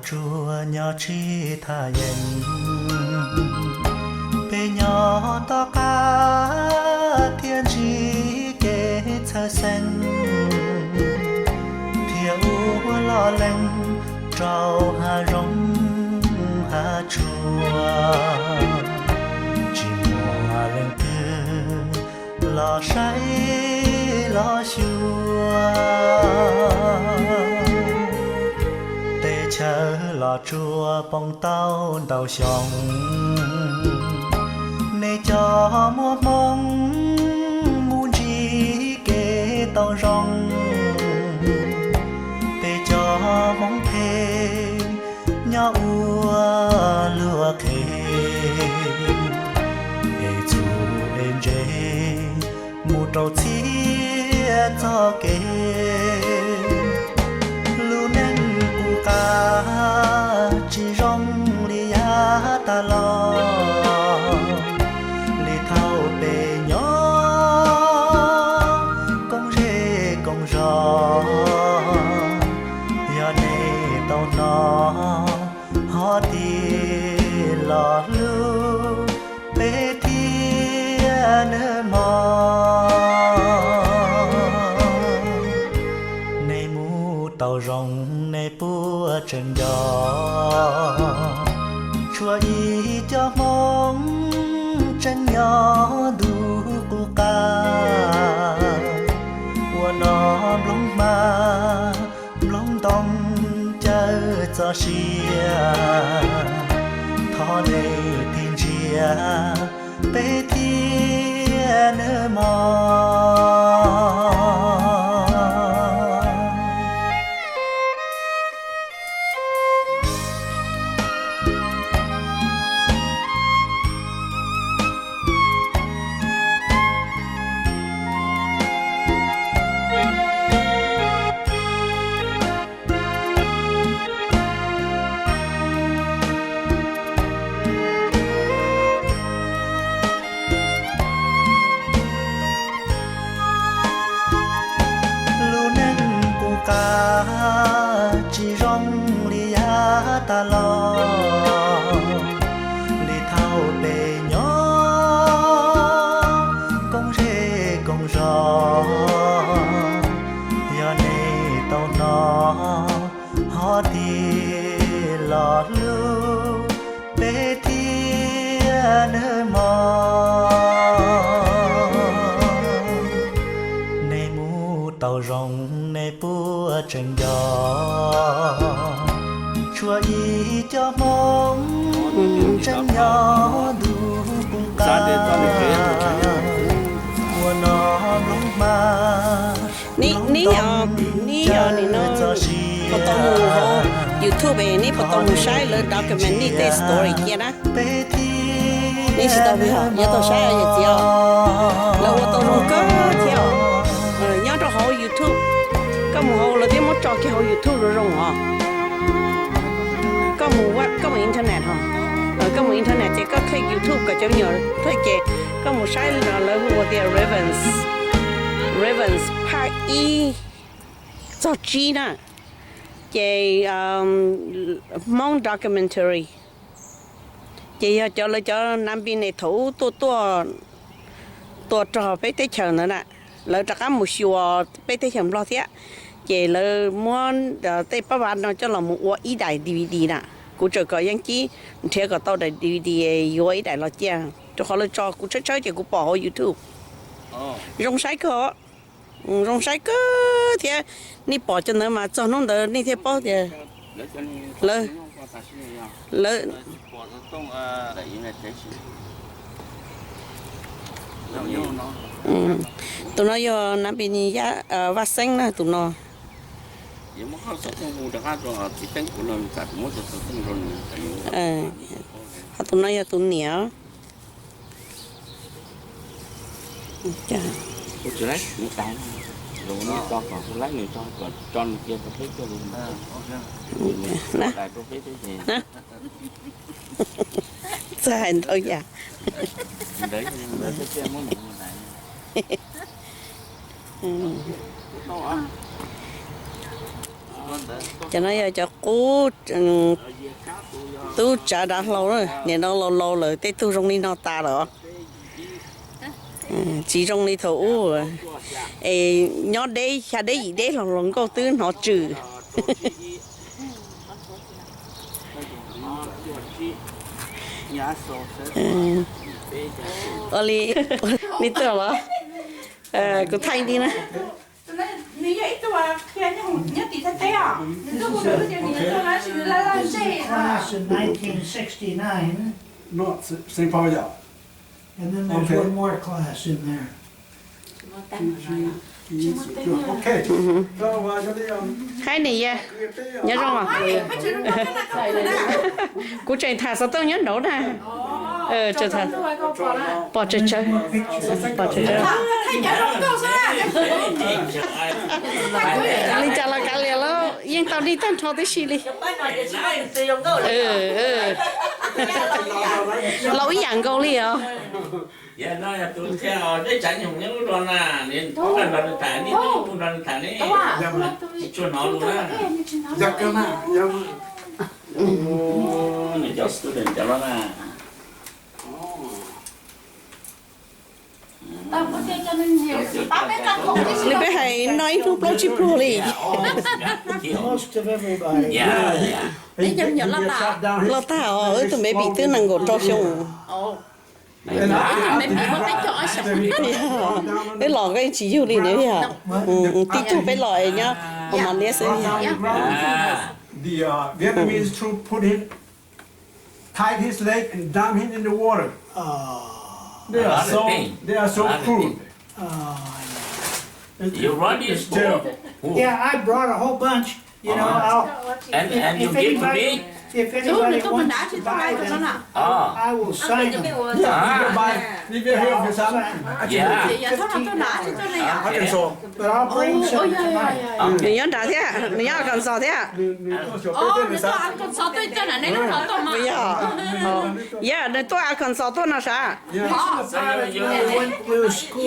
chùa nhỏ chi tha yen bề nhỏ to cá thiên chi kể thơ sen thiếu lo lắng trao hà rong hà chùa chỉ mùa lên tư lo say lo chùa tê chờ lo chùa bông tao đầu sòng nê cho mua mong muốn chi kê tao rong tê cho mong thê nhỏ ua lúa khê ê chú lên rê mù trâu chia cho kê lu nén cu ca chỉ rong li ya ta lo li thao bề nhỏ công rê công gió giờ này tao nó họ đi lo lu bê thiên mò này mu tàu rong này búa chân gió chua ý cho mong chân nhỏ đủ cu ca của nó lông ma lông đông chờ cho xia thọ đây thiên chia bê thiên mò chỉ rong li ya ta lo li thao bề nhỏ công rê công gió giờ này tao nó họ đi lo lu bê thiên mò này mu tàu rong này búa chân gió chua ý cho mong chân nhỏ đủ cùng ca của nó lông ma ní nó bắt đầu mua YouTube ní bắt đầu mua sai lên document ní cái story kia đó ní story hả nhớ tôi sai ở gì là bắt đầu mua cái theo nhớ cho họ YouTube cái mùa hồ là cái mất cho cái họ YouTube rồi rong hả cái mùa web cái mùa internet hả cái mùa internet chỉ có cái YouTube cái chỗ nhiều thôi chứ cái mùa sai là mua cái Ravens Park E cho chi nè chị mong documentary chị cho Nam Biên này thủ tua trò bé tới chờ nữa nè lỡ cho cá một xùa bé tới chờ lo thế chị lỡ muốn tới bắt bạn nó cho là một ý đại DVD nè cũng chờ có những chi theo có tao đại DVD vô ý đại lo chia cho họ lỡ cho cũng chơi chị cũng bỏ YouTube rong sai thì ni bỏ cho nó mà cho nó đỡ ni thế bỏ thì lỡ tụi nó vô nãy bên giá vắt xanh nè tụi nó tụi nó vô tụi nhớ chà chỗ đấy một cái rồi nó cho còn cái lái người cho còn kia có phết cho luôn nè đại có phết thế gì sao hành thôi dạ đấy cái kia muốn một này cho nó cho cú tu trả đã lâu rồi nên nó lâu lâu rồi tết tu trong đi nó ta rồi chỉ trong đi thấu nhỏ đây xa đấy gì đấy là lòng câu tư nó trừ oli đi tao đó cứ thay đi nè你有一个啊，看你红，你地他带啊，你都不晓得你到哪去来谁 Class 啊？ in 1969, No, St. Paul, yeah. and then there's Okay. one more class in there. Okay. So, hai này ya nhớ không à cô chạy thả sao tôi nhớ nấu nè chờ thả bỏ chơi chơi bỏ chơi chơi đi chả là cả liền lo yên tao đi tan cho tới xí đi lỗi dạng câu đi à dạ nó là tôi theo cái trải nghiệm những đoàn là nên có cần đoàn thả đi tôi đoàn thả đi cho nó luôn á này cho student cho nó là Lý bé hay nói lúc lâu chip pro đi Most of everybody. dạ dạ đấy nhầm nhầm là ta ở tụi mấy bị tư năng gột cho xong cái lò cái chỉ yêu đi nữa hả tí chút cái lò nhá mà nè sẽ the Vietnamese troop put him, tied his leg and dumped him in the water. They are so, they are so cruel. you run this terrible. Yeah, I brought a whole bunch. You know, and you if give to anybody, me if anybody wants to buy them, I will sign them. Yeah, you can buy, if you help your son, yeah I can show. But I'll bring some tonight. người nhớ đã thế à người nhớ cần sao thế à bây giờ này tôi ăn cần sao tôi là sao so you I went to school.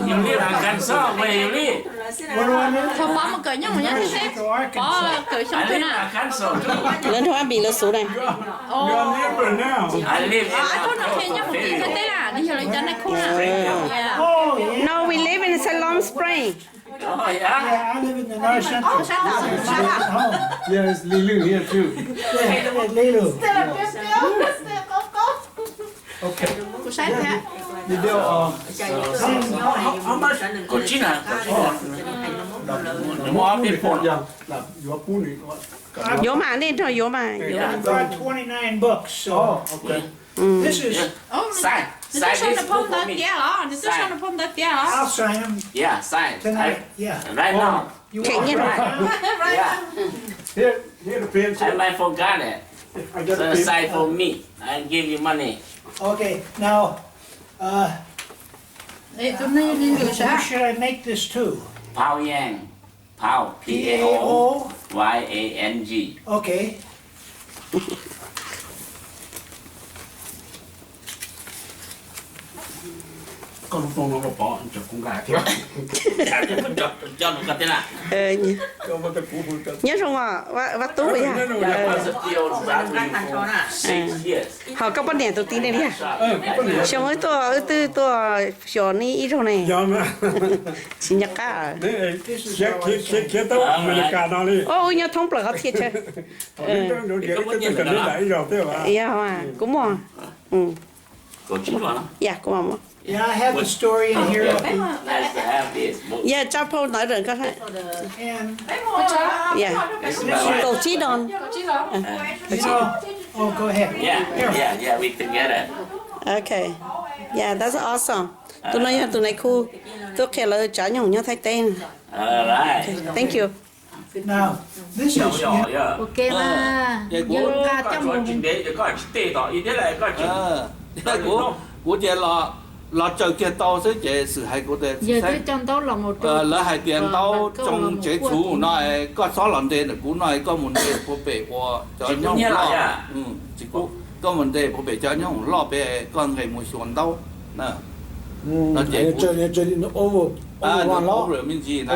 you live in Arkansas where you live What do I do? Không bỏ một cởi nhau nhá, To Arkansas. bỏ cởi xong I thế live in nào? Arkansas too lên thôi ăn bị lỡ số này You are neighbor now. I live in Tôi nói chuyện nhau một tí thế thế là, đi rồi cho nó khô à. Oh, yeah. no we live in Salom Spring oh yeah Yeah, I live in the North Central. Oh, Yes, Lilu here too. yeah, at Lilu. Okay. Cô sai thế. You do, how much? Cochina the more people Yeah, you are pulling. vô mà đi thôi vô mà I brought 29 books, so Okay. this is, sign Nếu sign tôi this xong book nó for phong me kia hả? Nếu tôi xong nó phong kia hả? I'll sign them yeah sign tonight. Yeah. right now You Khỉ want nhiên right rồi now? yeah Here, here the pen. I might forgot it I got so the pen. sign for me I give you money Okay, now, Ê, tôi nói đi người who sao? should I make this to? Pao Yang Pao P-A-O? P-A-O-Y-A-N-G Okay. Con phong nó bỏ cho con gà theo. cho nó cái thế nào Cho nó cái cú phụ nhớ không à và tú vậy à họ có vấn đề tôi tin đây đi à xong rồi tôi cho ni ít rồi này Dạ mà. xin nhắc cả Đấy, kia tao America nó đi. ô nhớ thông bờ thiệt chứ Nó kia cái cần đến đấy rồi thế mà. dạ mà cũng mà có chín rồi đó dạ cũng mà Yeah, I have a story in here. nice to have this book dạ cha Paul nói rồi có thấy And, dạ cầu chí đòn you know, oh, go ahead. yeah yeah we together okay yeah that's awesome tôi nói cool tôi kể là trả nhung nhớ thấy tên alright thank you Now, this is, yeah Ok mà. Nhưng ca trong có một chuyện đấy có chuyện tệ đó ý thế là có chuyện của chị là chờ kia tao sẽ chị sự hay của chị giờ tôi trong đó là một là hai tiền tao trong chế chủ nói có số lần tiền là cũng nói có một tiền của bể của cho nhau lo chỉ có một tiền của bể cho nhau lo bể con người một xuân đâu nè nó chị Cho nên nó over ô bữa mình gì nè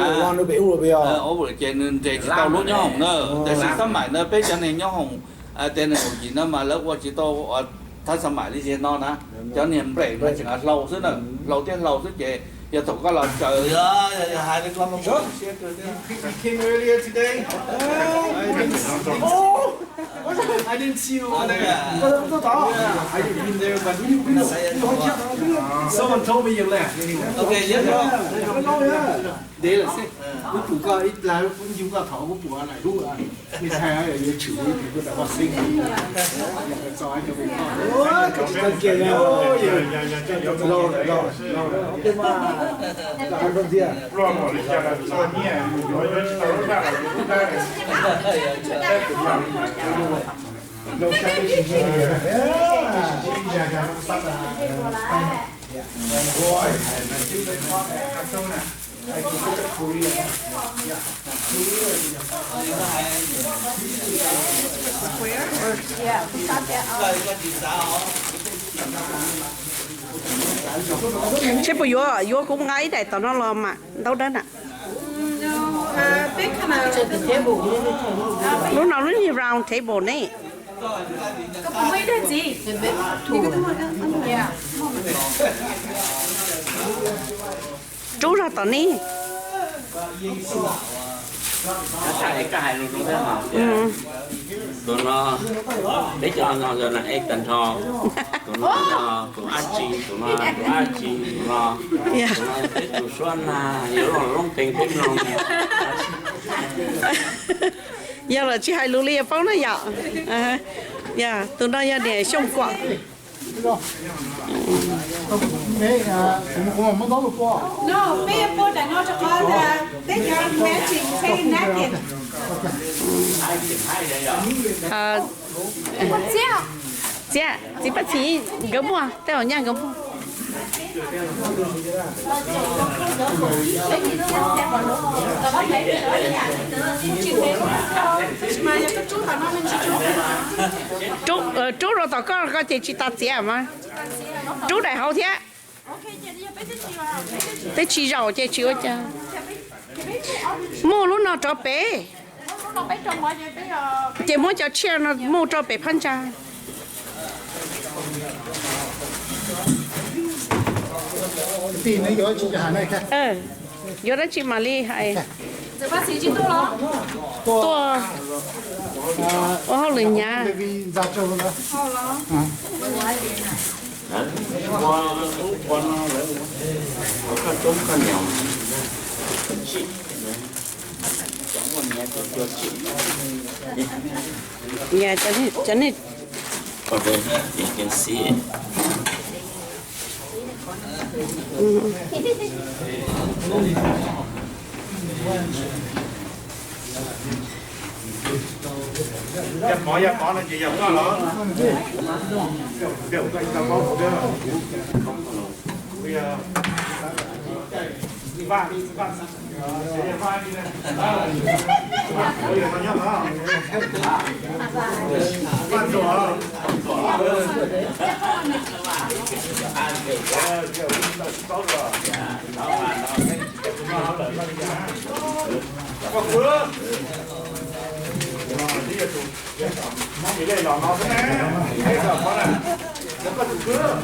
ô bữa trên để tàu lúa nhau hồng nữa để sinh sắm mãi nữa bây giờ này nhau hồng tên này gì nữa mà lớp qua chỉ tàuท่านสมัยที่เจนนอนนะเจ้าเนี่ยเบรกมาจากเราซึ่งน่ะเราเจ้าเราซึ่งเจอย่าถูกก็เราเจออย่าหายไปกลับมาหมด I came earlier today. I didn't see you over there. I didn't been there, but someone told me you left. ok nhớ chưa Đấy là sách. Cái chủ cơ ít là cũng dùng cả thỏ của bùa này đúng rồi. Mình thay ở dưới chữ thì cũng đã học sinh. Cho anh cho mình. Ôi, cái chuyện kia nha. Ôi, lâu. Nhưng mà là ăn không gì à? Chứ bây giờ vô cũng ngay đây tao nó lo mà đâu đó nè. Lúc nào nó như round table này. Có mấy đứa gì? Chú ra tao ní. Cái hai luôn đúng không? Tụi nó để cho nó rồi là em tình thò tụi nó tụi anh chị tụi nó thấy tụi xuân là hiểu là long tiền thêm lòng Giờ là chị hai lũ lia phóng nó dạo. Dạ, tụi nó giờ để xong quả. No, bây giờ cô đã nói cho con là tới giờ mẹ chị xây nát tiền. Dạ, chị bắt chị gấm mua, tao ở nhà gấm mua. Chú rồi tao có chị ta chị mà. Chú đại hậu thế. Tới chị rau chị chữa cho. Mua lúc nào cho bé. Chị muốn cho chia nó mua cho bé phân cha. Thì nó gió chị Hà này kìa. Gió đó chị mà đi hay. Giờ bác sĩ chị tôi lo. Tôi. Ô lười nhà. Vì ra cho nó. qua nó có trốn con nhỏ chị chẳng còn nhà cho chị Nhà cho nên okay you can see it Dập mỏ là chị dập đó hả? Kiểu cái tao có cái bây giờ đi va đi này bây giờ tao nhắc hả? Van rồi cái này lò nó thế này, cái giờ có này, nó có đủ cưa.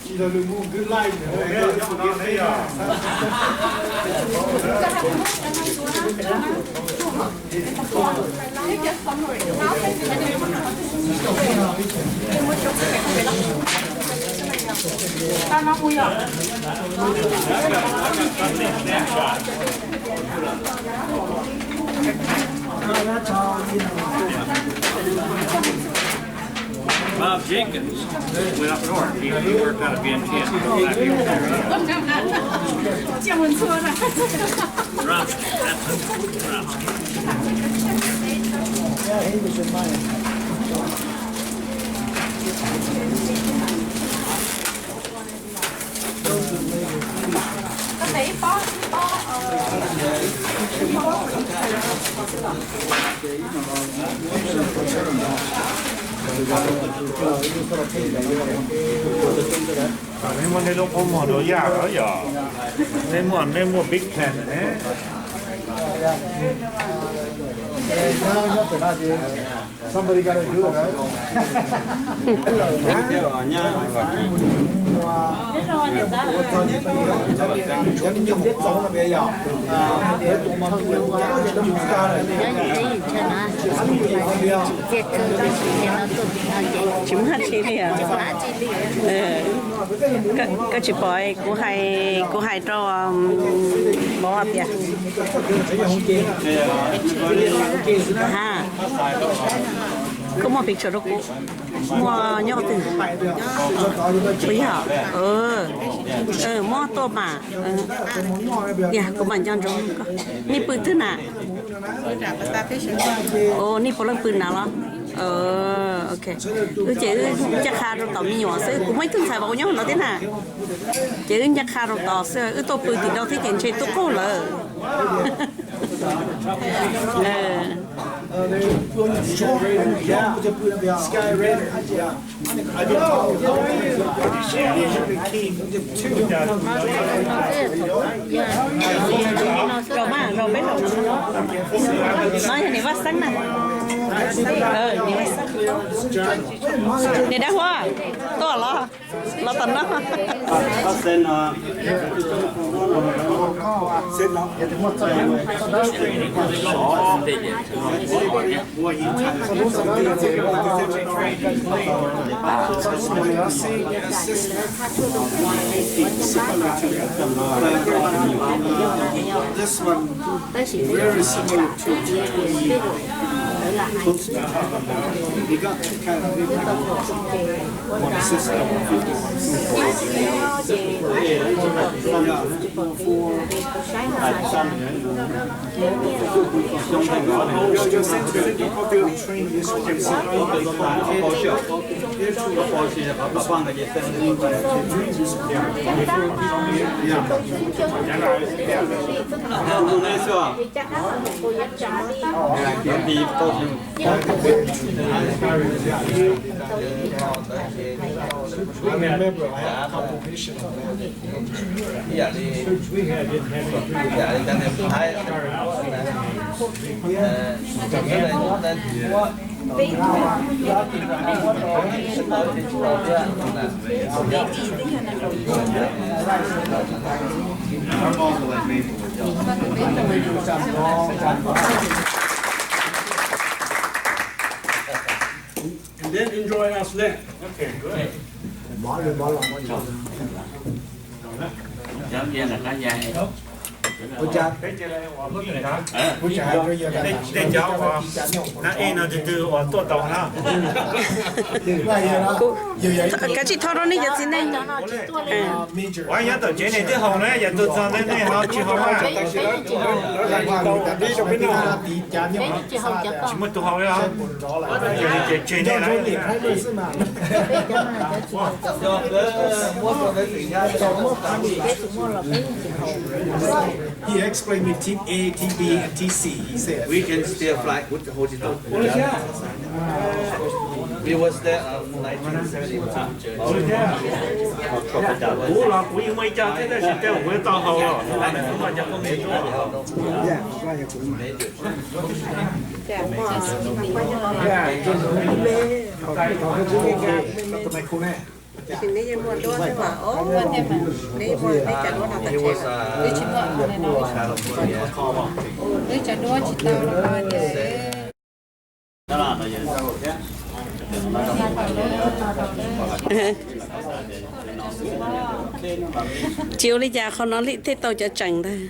Chỉ là đừng mua cứ like nữa, cái là nó đây à. Tao nó vui à? Bob Jenkins went up north. He worked out of Vientiane. Yeah, he was in mine. Có thể có ne lo como lo ya ya. Ne mo big plan ne. Somebody got to do it, right? chúng hát chi liền cái chị bói của hai cho bó bia ha có một picture đó cũng mua nhau từ bây giờ mua to mà có bạn chọn trongนี่ปืนthứ nàoนี่พลังปืนnào đó ok chị chắc khá rồi tao mi nhỏ xưa cũng mấy thứ xài bao nhiêu nó thế nào chị chắc khá rồi tao xưa tôiปืนthì đâu thấy chuyện chơi tôi cố lờ rồi mà rồi biết rồi nói thì vắt sáng nè đi vắt sáng đi đã hoa to lo tận đó sen This one very similar to we got two kind of one system. I'm a member of a competition of And then enjoy us then. Okay, good. Giáo viên là cá dài. Để giáo vào. Nó nó từ tôi tàu nào. cái chị thao đó này giờ xin này Why you to chế này tới hậu này, giờ tôi cho nên này họ chỉ hậu à. Chỉ một tổ hậu à. Giờ chế này này. He explained me team A, team B, and team C. He said We can still fly with the hotel. We was there in 1971. Cũ là cũ mấy cha thế này sẽ với tàu hậu rồi. Là này không bao giờ không biết rồi. thì nếu như mua đũa thì mà nếu mua đi chả đũa nào tận chế đi chợ đũa này nó đi chợ đũa chỉ tao là để chiều đi già không nói lý thế tao cho chẳng thôi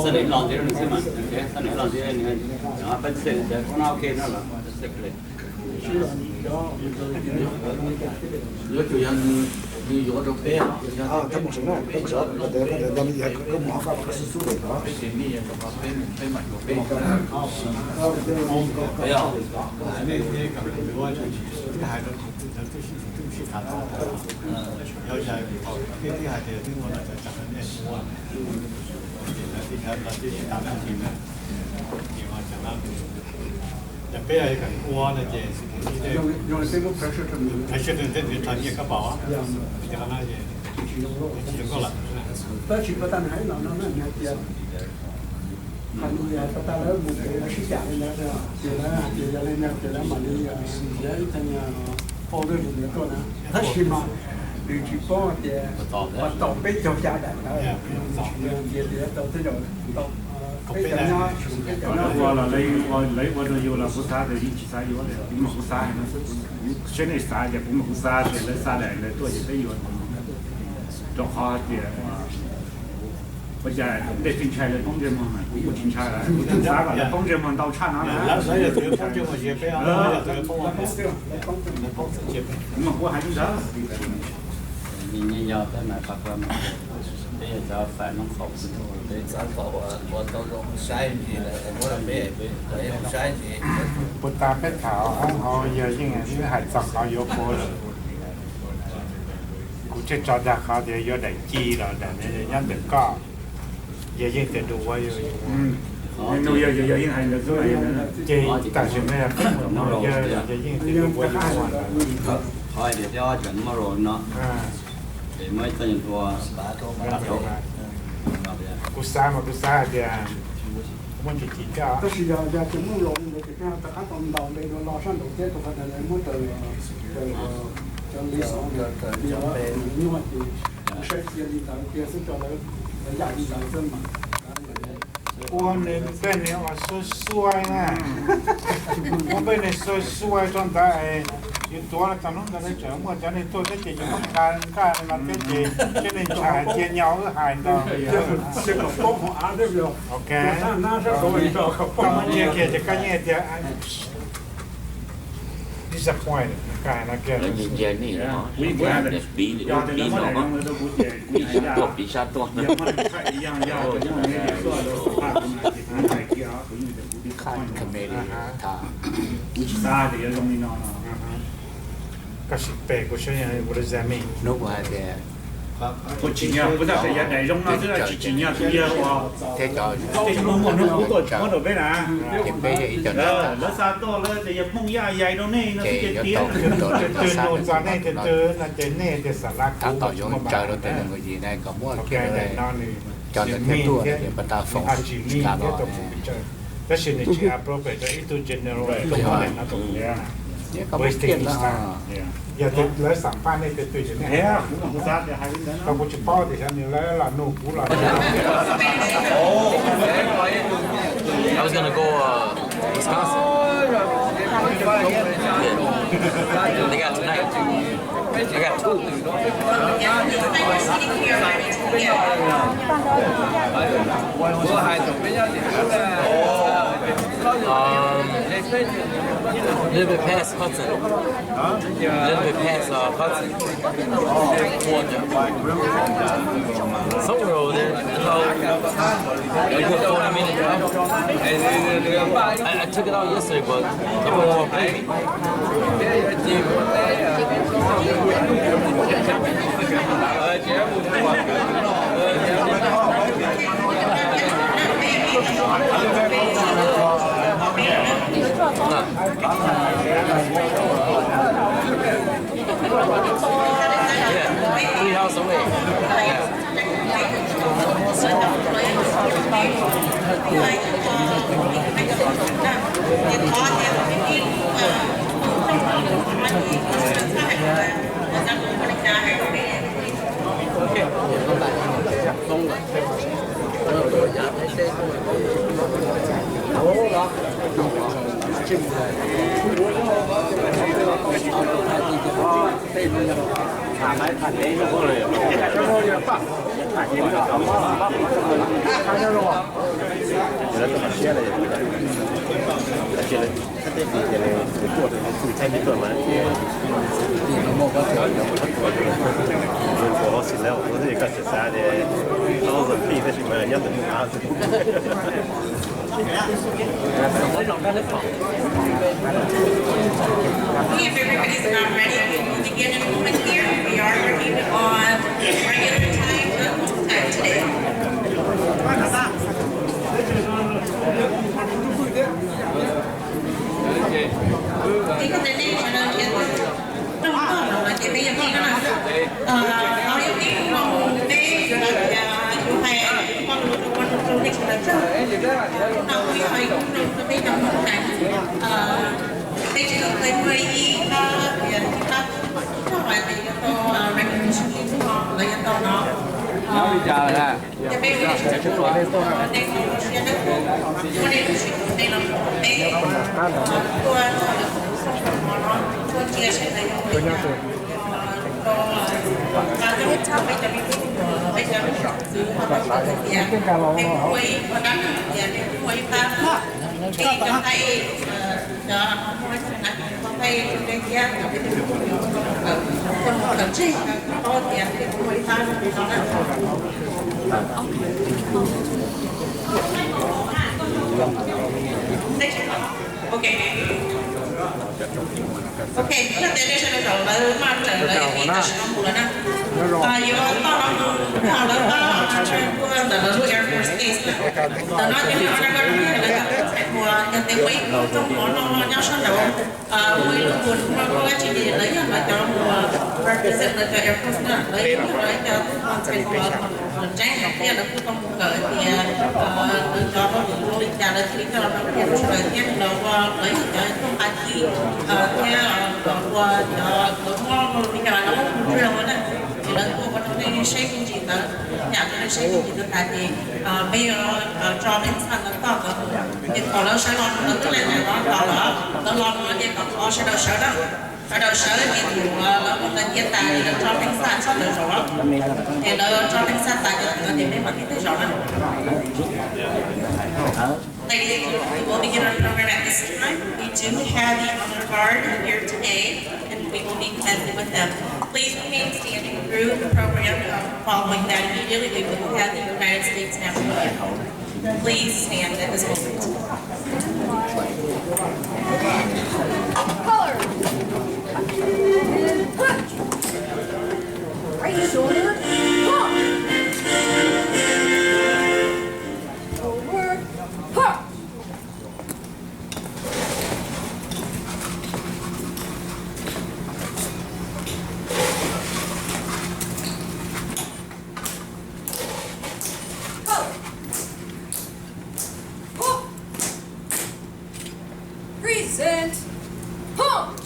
Sa nệm lon thế rồi xem mà, sa nệm lon thế này, nó vẫn sẽ nó ok nó là sẽ 有主要你有这边啊，他不是那，他不是，那也跟麻烦不是做的啊。没有。จะไปอะไรกันอ้วนนะเจสิ用这个拍摄证明，还是等专业个保啊，这个那些就够了。但是不但还能那你还接，他你也不但来不给是假的那是，接来嘛的呀，接他呢，好多是那个呢，他起码。旅居包的，我到北郊家的，也到这种到北郊呢，我了，我都有了，不杀的，一起杀有了，不么不杀呢？现在杀也不么不杀，现在杀来多也得有，就好点。我家得听起来东直门嘛，不听起来，不听啥个，东直门到差哪来？那也这个东直门也不要，这个东直门，我还是啥？你要在买法官嘛？这也叫反正好不多。对，咱搞我都用山鸡的，我没用山鸡。不打白桃，我有应该还早好有锅了。กูจะจอดจากเขาเดี๋ยวอยู่ได้จีแล้วแต่เนี่ยยังเด็กก็ยังจะดูว่าอยู่นูยังให้เราด้วยจีแต่ใช่ไหมนูยังจะยิ่งจะดูว่าอยู่thôi để cho chuẩn mà rồi nó để mới cho những thuaกูซ่าเดี๋ยวมันจะจีจ้า但是要这么容易的，这样大家到那个老山头这头发的人，我都叫李爽的，你话的，设计的当电视叫那压力当真嘛。我那边呢，我说帅呢，我边呢说帅状态。อยู่ตัวละกันนู้นกันเลยเจอเมื่อจะในตัวจะจีมันการมาเจีจะในชายเจียยาวก็หายต่อ这个包括俺这个， โอเค那是多一个，ก็มันเจียเกียจะกันเนี่ยจะ disappoint การนะเกีย nhìn giờ này nó bị nó bị sátตัวข้างคาเมรีท่าซาเดี๋ยวตรงนี้นอนก็สิเปกูช่วยยังบริษัทมีนกว่าแต่不紧要，不但是也内容那这个紧要是要哇。thế cho这什么我那不多，我都没拿。thì bây giờ cho nó sao to了，这也梦呀呀都那那这点，这弄啥那这那这那这啥啦。thángต่อยงเจอเราแต่หนึ่งก็ยีได้ก็มั่วเกี่ยวเลยจอดแต่ตัวเดี๋ยวปตาฝงตาลอยแต่สิ่งที่ appropriate อีตัว general ตรงนั้นนะตรงนี้เนี่ยก็ไม่เกี่ยวนะอย่าติดเลยสัมพันธ์ในตัวจะเนี่ยกูซัดอย่าให้เรากูจะป้อดิฉันนี่แล้วล่ะหนูกูล่ะ I was gonna go Wisconsin. They got tonight. I got two. A little bit past Hudson. A little bit past Hudson. Somewhere over there. A good 40 minutes. I took it out yesterday, but it won't want to play me. Yeah, 3 houses away. If everybody's not ready, we will begin in a moment here. We are working on regular time today. Thì cái tên này là trong đó là cái bây giờ nó là nó yêu thích nó bé là yêu hay con lịch là trước nó quý hay cũng nó bây giờ một cái bây giờ tới 10 ta hiện ta nó phải thì to recognition nó là to nó bây giờ là cái bây giờ chúng tôi đây tôi đây là bé tôi chia sẻ này tôi nhớ tôi và cái cháu bây giờ mình bây giờ mình giữ họ bắt đầu thì em quay và đăng thì em quay pha thì cho thấy cho nói là có thấy cái kia còn một lần gì có thì em quay pha đó là okay. Okay, chúng ta đến đây sẽ bắt đầu với mặt trận là những cái sự mù lẫn yếu tố đó là của the Air Force Base đó nó chỉ là cái của nhân tế quý trong đó nó nhau sang đầu quý lượng nguồn nó có chỉ để lấy là cho represent là cho Air Force đó lấy cho con sẽ của trang học kia là cũng không gửi thì cho nó được lịch trả lời thì cho nó được rồi tiếp đầu lấy cho không phải chi theo của nó thì cái nó cũng chưa rồi đấy thì lần cuối con nó đi xây cái gì đó nhà cái xây cái gì đó thì bây giờ cho đến sang nó to rồi thì còn nó sẽ lo nó cái này nó lo nó thì còn có sẽ đâu sợ đó ở đầu sở thì là một cái hiện tại là cho cảnh sát cho được rõ thì là cho cảnh sát tại cho thì mới mà cái rõ đó. Ladies and gentlemen, we will begin our program at this time. We do have the honor guard here today, and we will be connected with them. Please remain standing through the program. Following that, immediately we will have the United States National Anthem. Please stand at this moment. Color. Right shoulder. Pump. Forward. Pump. Present. Pump.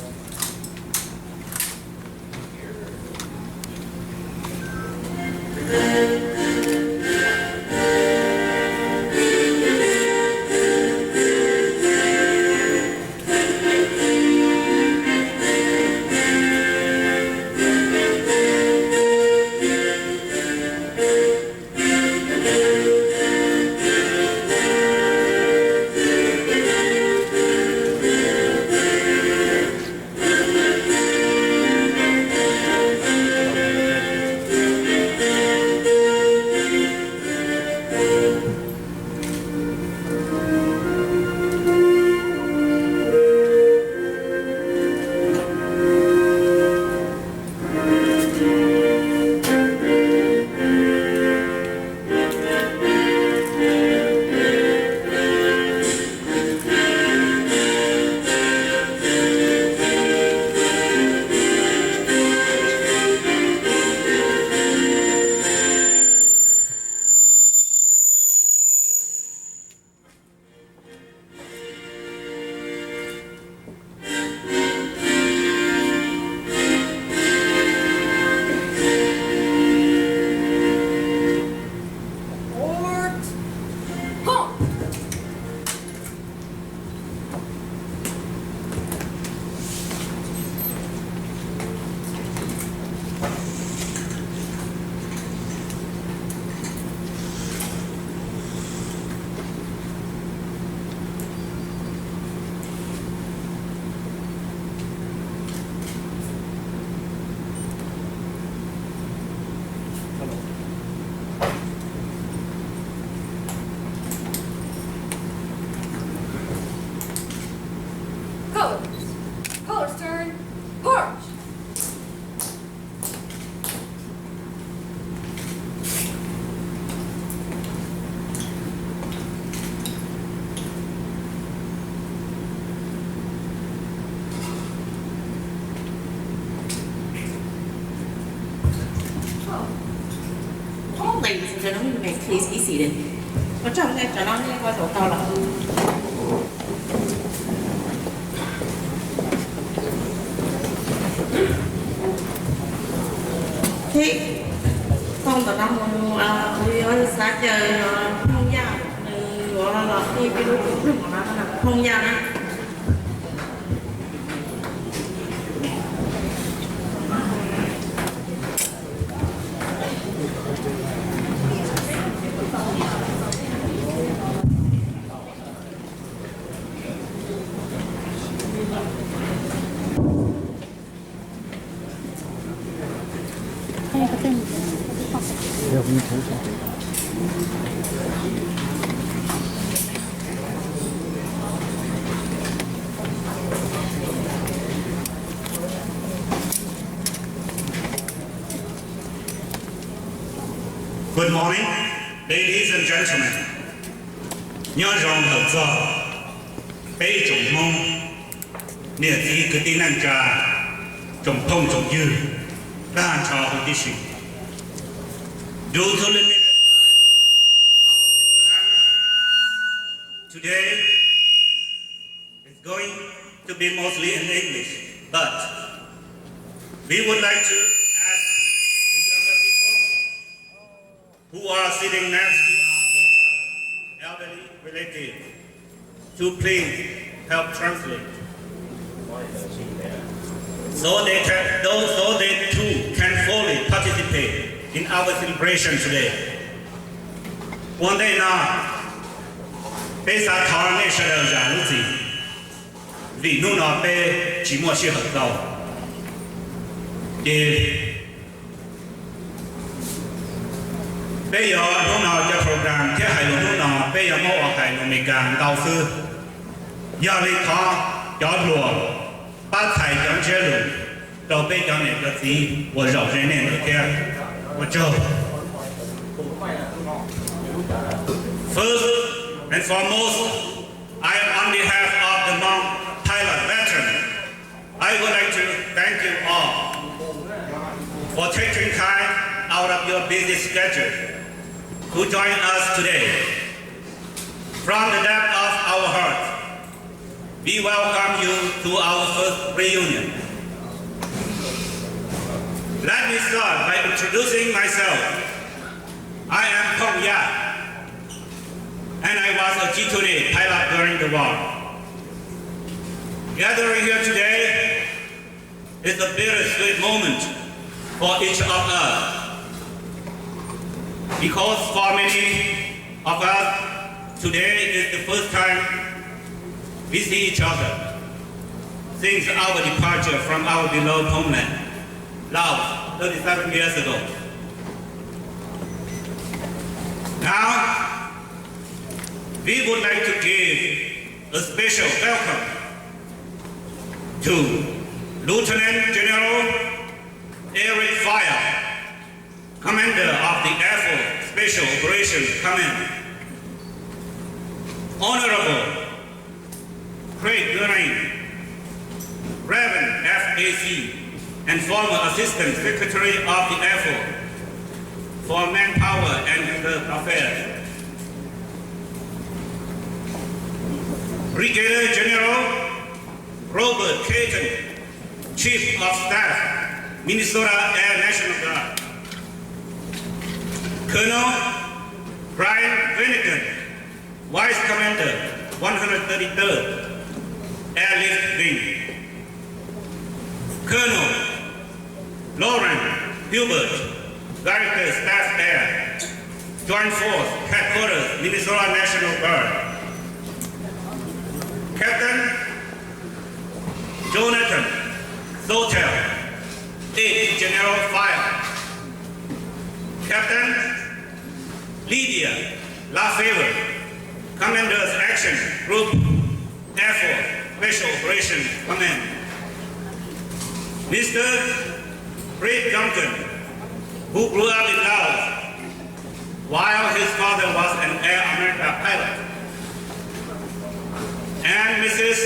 cho nó make things easy then. Có trong cái cho nó qua sổ tao là. Thế không có năm bây giờ sáng giờ không ra gọi là khi cái lúc không ra nữa. Good morning, ladies and gentlemen. Nhớ rằng hợp作，被总统列提个地难家，总统总理，但朝后的事。Due to limited time, our program today is going to be mostly in English, but we would like to ask the younger people who are sitting next to our elderly relative to please help translate, so they too can fully participate in our celebration today. One day now, bây giờ thảo luận sẽ được giải quyết gì? Vì nó là về chỉ mua xe hợp cầu. Thì bây giờ nó là cho program thế hay nó là bây giờ mua ở cái nó mình càng đầu tư. Giờ đi thọ cho luồng, bắt thầy cho chế luồng, rồi bây giờ này cái gì, tôi rõ ràng này nó kia. First and foremost, on behalf of the Hmong pilot veteran, I would like to thank you all for taking time out of your busy schedule to join us today. From the depth of our hearts, we welcome you to our first reunion. Let me start by introducing myself. I am Pong Ya, and I was a G-2A pilot during the war. Gathering here today is a bittersweet moment for each of us, because for many of us, today is the first time we see each other since our departure from our beloved homeland. Laos, 37 years ago. Now, we would like to give a special welcome to Lieutenant General Eric Fire, Commander of the Air Force Special Operations Command. Honorable Craig Lorraine, Reverend FAC, and former Assistant Secretary of the Air Force for Manpower and Reserve Affairs. Brigadier General Robert Caton, Chief of Staff, Minnesota Air National Guard. Colonel Brian Finnegan, Vice Commander, 133rd Airlift Wing. Colonel Lauren Hubert, Director Staff Air, Joint Force, Headquarters, Minnesota National Guard. Captain Jonathan Sotel, 8th General Fire. Captain Lydia LaFavor, Commander's Action Group, Air Force, Special Operations Command. Mr. Fred Duncan, who grew up in Laos, while his father was an Air America pilot. And Mrs.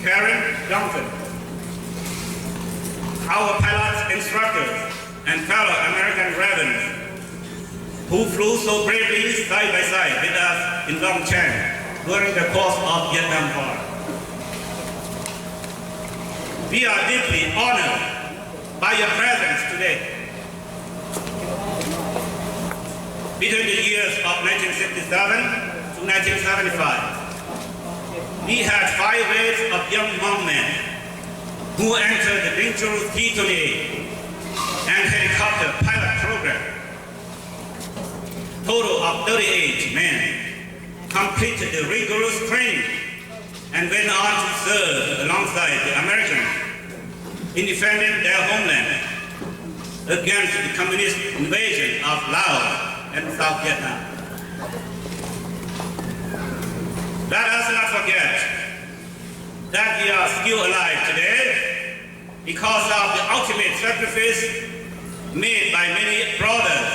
Karen Duncan, our pilot instructors and fellow American veterans. who flew so bravely side by side with us in Long Chan during the course of Vietnam War. We are deeply honored by your presence today. Between the years of 1967 to 1975, we had 5 waves of young Hmong men who entered the dangerous T-28 and helicopter pilot program. Total of 38 men completed the rigorous training and went on to serve alongside the Americans in defending their homeland against the communist invasion of Laos and South Vietnam. Let us not forget that we are still alive today because of the ultimate sacrifice made by many brothers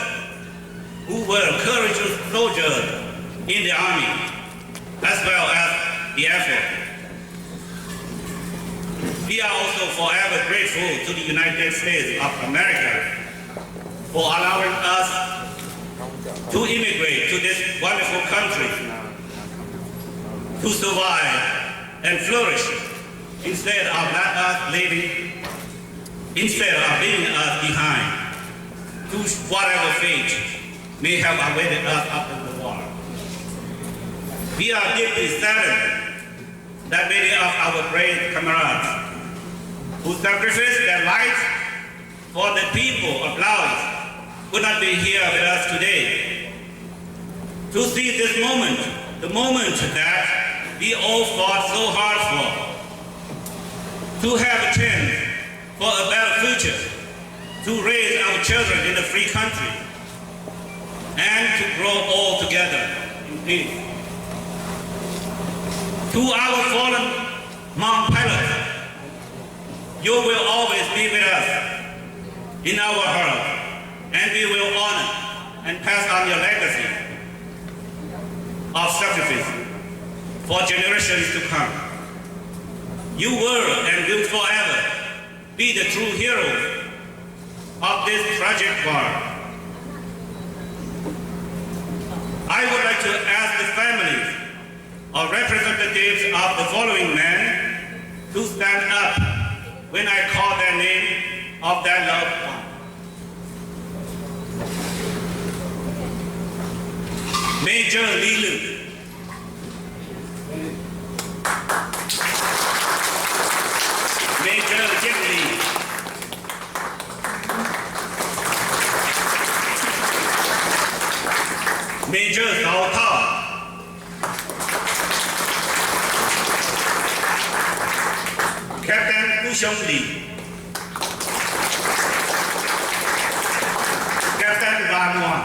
who were courageous soldiers in the army, as well as the Air Force. We are also forever grateful to the United States of America for allowing us to immigrate to this wonderful country, to survive and flourish instead of leaving us behind to whatever fate may have awaited us after the war. We are deeply saddened that many of our brave comrades who sacrificed their lives for the people of Laos could not be here with us today to see this moment, the moment that we all fought so hard for, to have a chance for a better future, to raise our children in a free country, and to grow all together in peace. To our fallen Hmong pilots, you will always be with us in our heart, and we will honor and pass on your legacy of sacrifice for generations to come. You were and will forever be the true heroes of this tragic war. I would like to ask the families or representatives of the following men to stand up when I call their name of their loved one. Major Lee Lu. Major Jim Lee. Major Cao Tao. Captain Gu Xiong Lee. Captain Van Nguyen.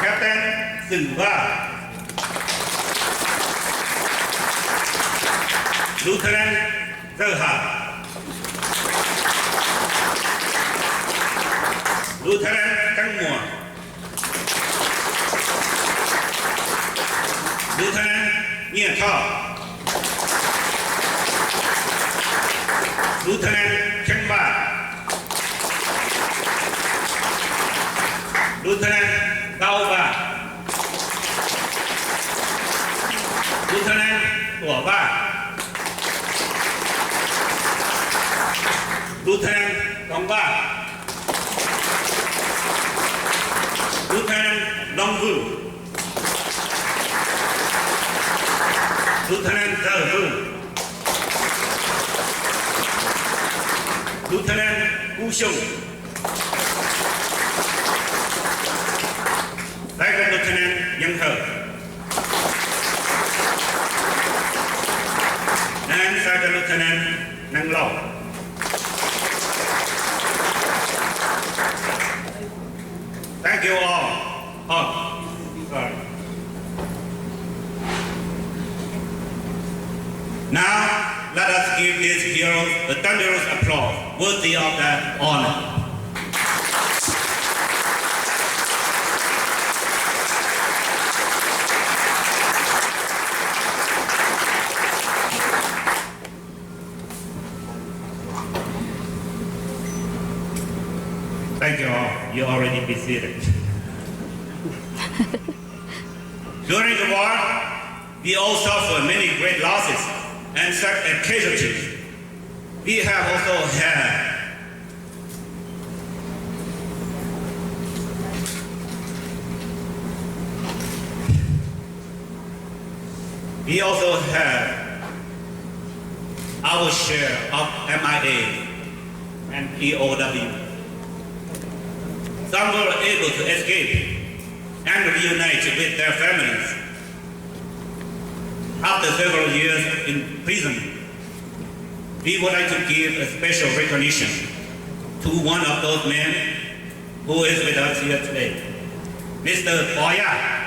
Captain Sừng Va. Lieutenant Dơ Hà. Lieutenant Căng Mùa. Lieutenant Nghia Thọ. Lieutenant Chân Ba. Lieutenant Cao Ba. Lieutenant Của Ba. Lieutenant Dong Ba. Lieutenant Dong Vu. Lieutenant Zhe Vu. Lieutenant Gu Xiong. Second Lieutenant Yang He. And Second Lieutenant Nang Lao. Thank you all. Oh, sorry. Now, let us give these heroes a thunderous applause worthy of that honor. you already be seated. During the war, we all suffered many great losses and casualties. We have also had our share of MIA and POW. Some were able to escape and reunite with their families. After several years in prison, we would like to give a special recognition to one of those men who is with us here today, Mr. Boya.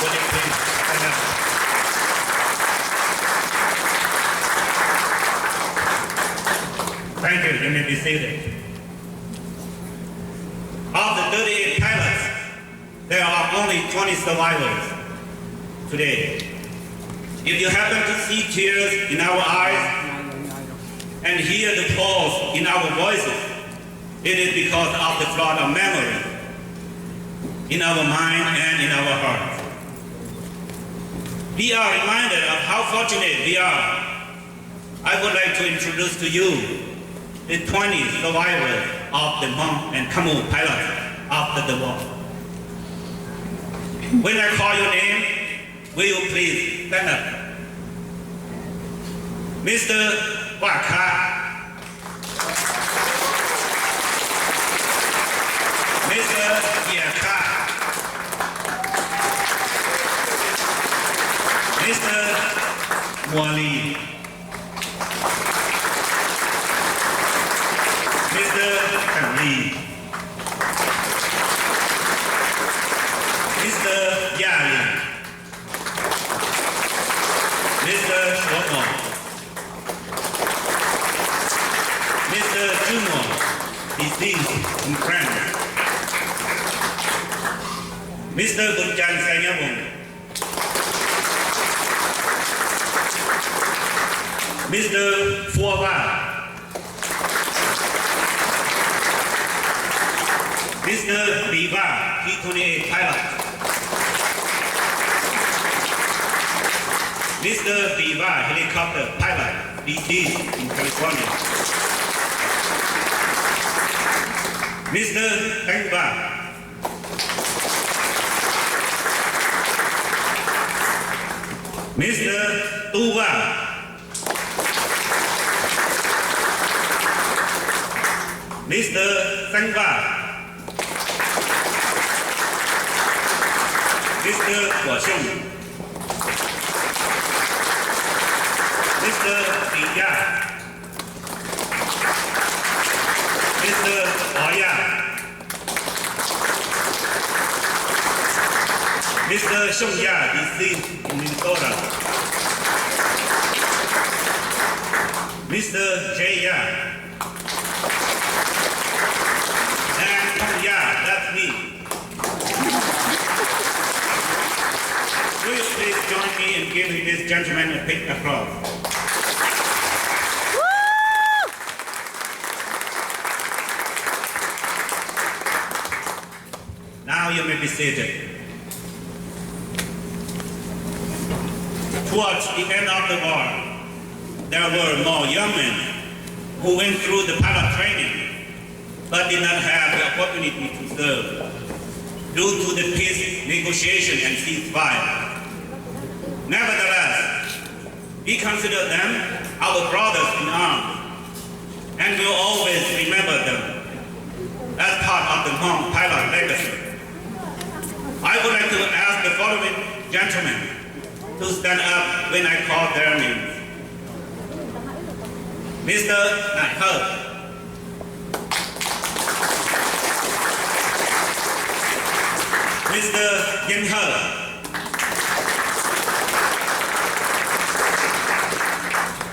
Would you please stand up? Thank you. You may be seated. Of the 38 pilots, there are only 20 survivors today. If you happen to see tears in our eyes and hear the pause in our voices, it is because of the flood of memory in our mind and in our hearts. We are reminded of how fortunate we are. I would like to introduce to you the 20 survivors of the Hmong and Khmer pilots after the war. When I call your name, will you please stand up? Mr. Waka, Mr. Yaka, Mr. Wali, Mr. Kali, Mr. Yali, Mr. Shomo, Mr. Jumo, deceased in France, Mr. Bunjan Sanyabong, Mr. Fuwa, Mr. Viva, P-28 pilot, Mr. Viva, helicopter pilot, deceased in California, Mr. Tengba, Mr. Tuva, Mr. Sangba, Mr. Guoxiong, Mr. Diya, Mr. Oya, Mr. Xiongya, deceased in Minnesota, Mr. Jaya, and Tongya, that's me. Will you please join me in giving this gentleman a big applause? Now you may be seated. Towards the end of the war, there were more young men who went through the pilot training but did not have the opportunity to serve due to the peace negotiation and ceasefire. Nevertheless, we consider them our brothers in arms and will always remember them as part of the Hmong pilot legacy. I would like to ask the following gentlemen to stand up when I call their names. Mr. Nai He, Mr. Yin He,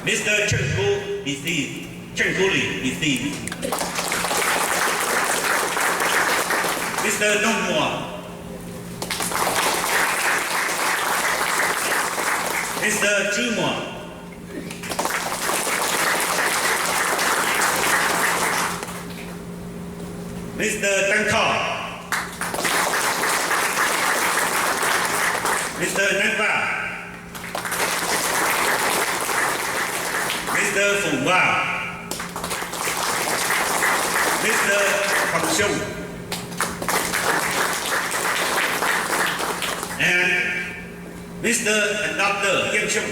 Mr. Chen Ku, deceased, Chen Ku Li, deceased, Mr. Nong Hua, Mr. Zhu Mo, Mr. Tangkar, Mr. Nangba, Mr. Phùng Hoa, Mr. Hoàng Xiong, and Mr. and Dr. Hiên Xiong.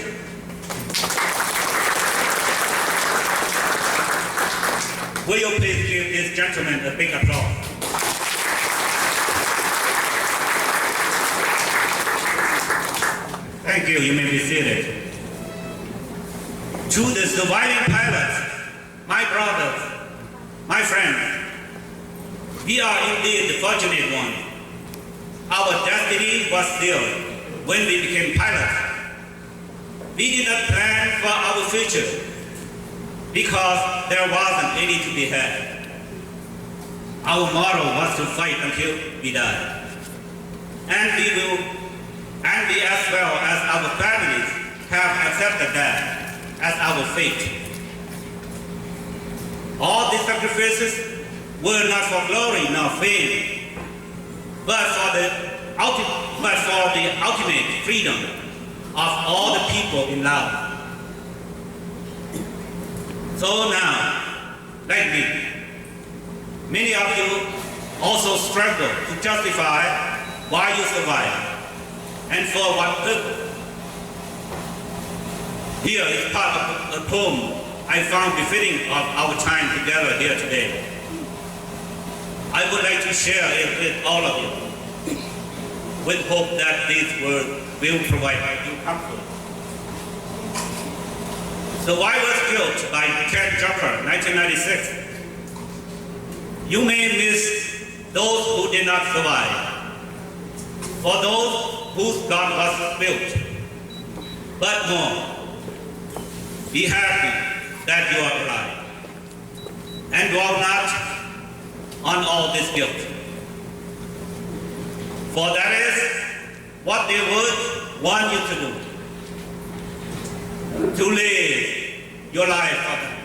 Will you please give this gentleman a big applause? Thank you, you may be seated. To the surviving pilots, my brothers, my friends, we are indeed the fortunate ones. Our destiny was sealed when we became pilots. We did not plan for our future because there wasn't any to be had. Our motto was to fight until we die. And we as well as our families have accepted that as our fate. All these sacrifices were not for glory nor fame, but for the ultimate freedom of all the people in Laos. So now, like me, many of you also struggle to justify why you survived and for what purpose. Here is part of a poem I found befitting of our time together here today. I would like to share it with all of you, with hope that these words will provide you comfort. Survivor's Guilt by Ken Jucker, 1996. You may miss those who did not survive, or those whose blood was spilled, but more, be happy that you are alive, and dwell not on all this guilt. For that is what they would want you to do, to live your life for them.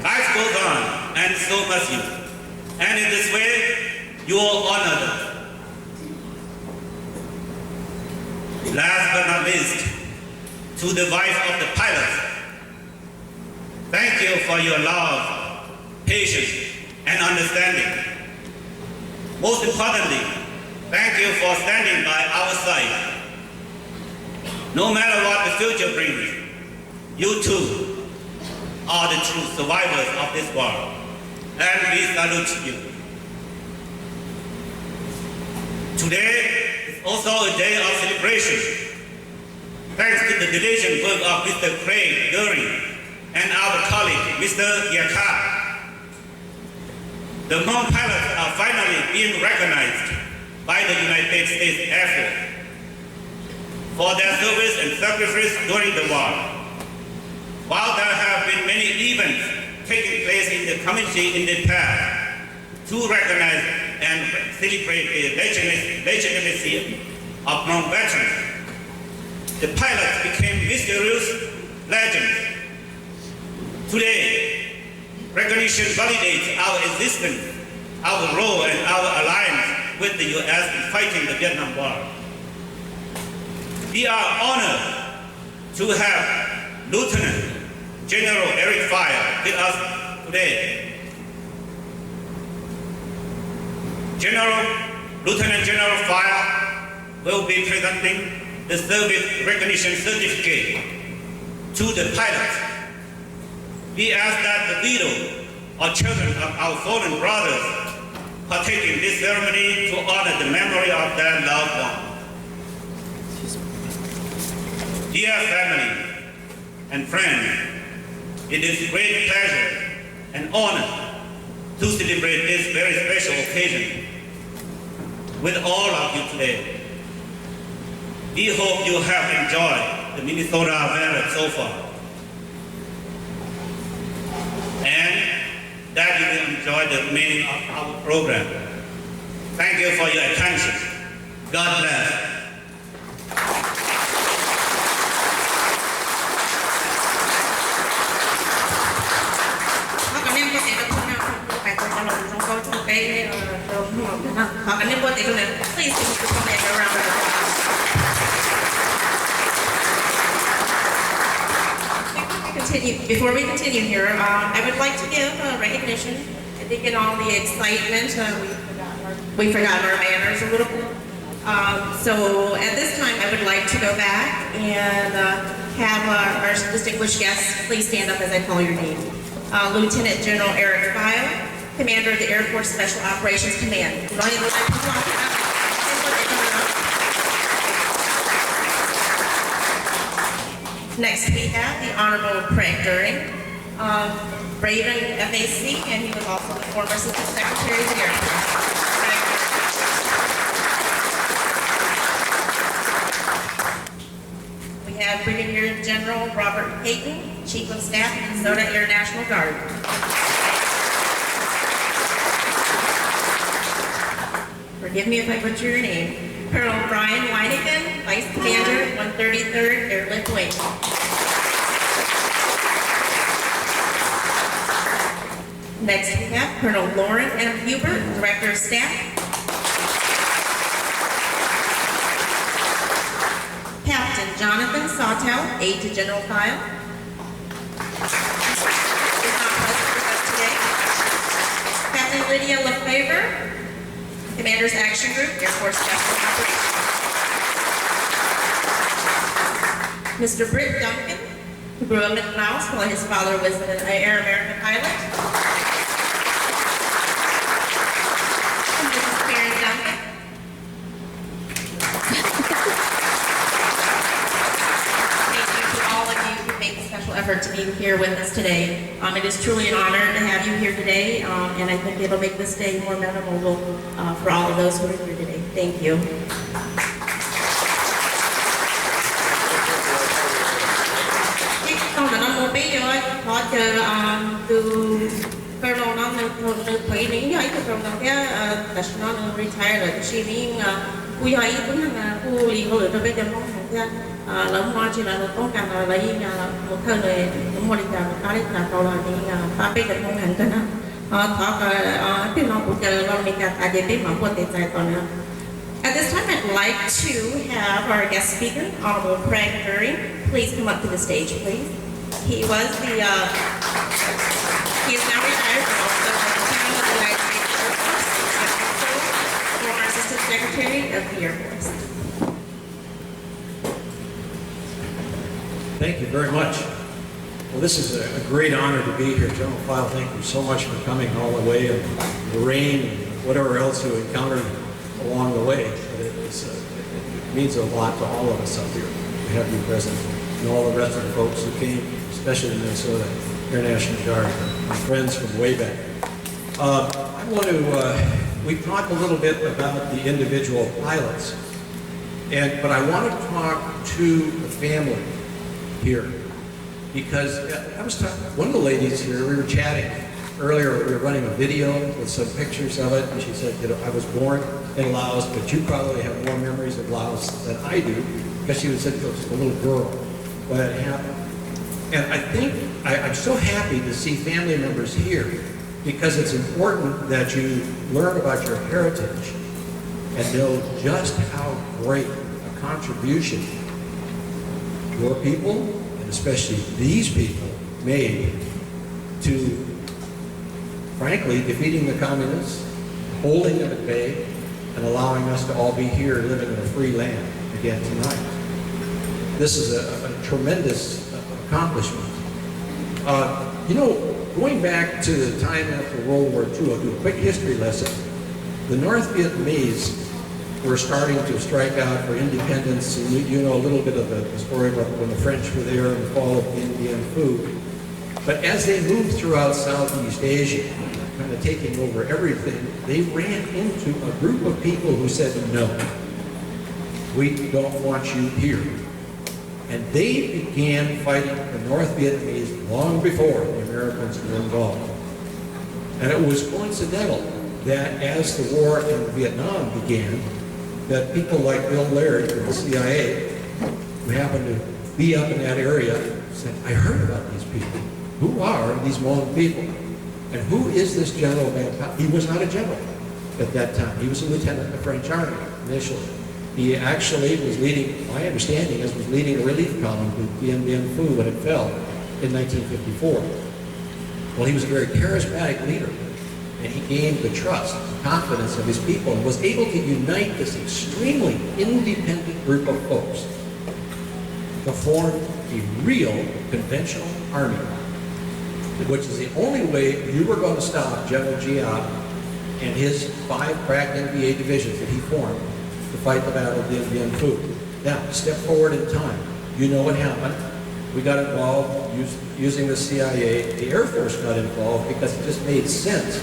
Life goes on, and so must you. And in this way, you will honor them. Last but not least, to the wife of the pilot, thank you for your love, patience, and understanding. Most importantly, thank you for standing by our side. No matter what the future brings, you too are the true survivors of this world, and we salute you. Today is also a day of celebration, thanks to the diligent work of Mr. Craig Goering and our colleague, Mr. Yakar. The Hmong pilots are finally being recognized by the United States Air Force for their service and sacrifice during the war. While there have been many events taking place in the community in the past to recognize and celebrate the legitimacy of Hmong veterans, the pilots became mysterious legends. Today, recognition validates our existence, our role, and our alliance with the U.S. in fighting the Vietnam War. We are honored to have Lieutenant General Eric Fire with us today. Lieutenant General Fire will be presenting the service recognition certificate to the pilots. We ask that the widow or children of our fallen brothers partake in this ceremony to honor the memory of their loved one. Dear family and friends, it is a great pleasure and honor to celebrate this very special occasion with all of you today. We hope you have enjoyed the Minnesota Parade so far, and that you will enjoy the remaining of our program. Thank you for your attention. God bless. cái họ cái niềm vui thì này please give Mr. Tommy a round of applause. Before we continue here, I would like to give recognition. I think in all the excitement, we forgot our manners a little bit. So at this time, I would like to go back and have our distinguished guests please stand up as I call your name. Lieutenant General Eric File, Commander of the Air Force Special Operations Command. Next, we have the Honorable Craig During, Raven FAC, and he was also the former Assistant Secretary of the Air Force. We have Brigadier General Robert Payton, Chief of Staff, Minnesota Air National Guard. Forgive me if I butcher your name. Colonel Brian Weineken, Vice Commander, 133rd Airlift Wing. Next we have Colonel Lauren M. Hubert, Director of Staff. Captain Jonathan Sawtell, Aide to General File. Is not present with us today. Captain Lydia Lefevre, Commander's Action Group, Air Force Special Operations. Mr. Britt Duncan, who grew up in Laos while his father was an Air American pilot. And Mrs. Karen Duncan. Thank you to all of you who made the special effort to be here with us today. It is truly an honor to have you here today, and I think it'll make this day more memorable for all of those who are here today. Thank you. Câu nói một bí rồi, họ chờ từ câu nói nó từ thủy lý ấy từ câu nói cái là nó retire rồi thì mình cúi ấy cũng là cú lì hồi rồi bây giờ mong rằng lỡ hoa chỉ làต้องการอะไรmột thời này cũng một lần một cái là câu là thì pha bây giờ mong hàng cái đó thọ cáiที่เราพูดกันเรามีการอาจจะได้มาพูดใจตอนนี้ At this time, I'd like to have our guest speaker, Honorable Craig During, please come up to the stage, please. He was the he is now retired from the Lieutenant of the United States Air Force, former Assistant Secretary of the Air Force. Thank you very much. Well, this is a great honor to be here. General File, thank you so much for coming all the way, and the rain and whatever else you encountered along the way. But it means a lot to all of us up here to have you present, and all the rest of the folks who came, especially Minnesota Air National Guard, my friends from way back. I want to, we've talked a little bit about the individual pilots, but I want to talk to the family here, because I was talking, one of the ladies here, we were chatting earlier, we were running a video with some pictures of it, and she said, you know, I was born in Laos, but you probably have more memories of Laos than I do, because she was a little girl when it happened. And I think, I'm so happy to see family members here, because it's important that you learn about your heritage and know just how great a contribution your people, and especially these people, made to, frankly, defeating the communists, holding them at bay, and allowing us to all be here living in a free land again tonight. This is a tremendous accomplishment. You know, going back to the time after World War II, I'll do a quick history lesson. The North Vietnamese were starting to strike out for independence, and you know a little bit of the story about when the French were there and the fall of Indian food. But as they moved throughout Southeast Asia, kind of taking over everything, they ran into a group of people who said, no, we don't want you here. And they began fighting the North Vietnamese long before the Americans were involved. And it was coincidental that as the war in Vietnam began, that people like Bill Laird from the CIA, who happened to be up in that area, said, I heard about these people. Who are these Hmong people? And who is this General Van Pelt? He was not a general at that time. He was a lieutenant in the French Army initially. He actually was leading, my understanding is, was leading a relief column to Dien Bien Phu when it fell in 1954. Well, he was a very charismatic leader, and he gained the trust and confidence of his people and was able to unite this extremely independent group of folks to form a real conventional army, which is the only way you were going to stop General Giap and his 5 crack NBA divisions that he formed to fight the Battle of Dien Bien Phu. Now, step forward in time. You know what happened. We got involved using the CIA. The Air Force got involved because it just made sense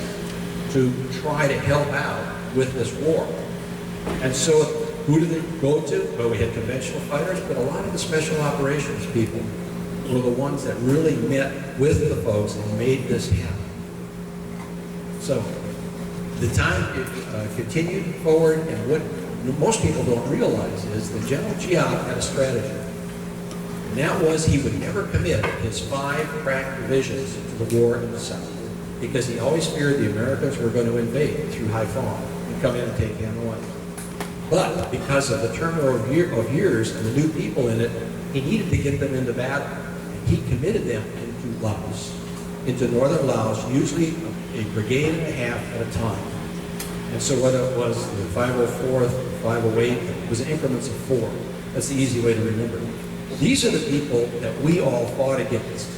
to try to help out with this war. And so who did they go to? Well, we had conventional fighters, but a lot of the special operations people were the ones that really met with the folks and made this happen. So the time continued forward, and what most people don't realize is that General Giap had a strategy. And that was he would never commit his 5 crack divisions to the war in the South, because he always feared the Americans were going to invade through Haiphong and come in and take Hanoi. But because of the turnover of years and the new people in it, he needed to get them into battle. And he committed them into Laos, into northern Laos, usually a brigade and a half at a time. And so whether it was the 504th, 508, it was increments of 4. That's the easy way to remember. These are the people that we all fought against.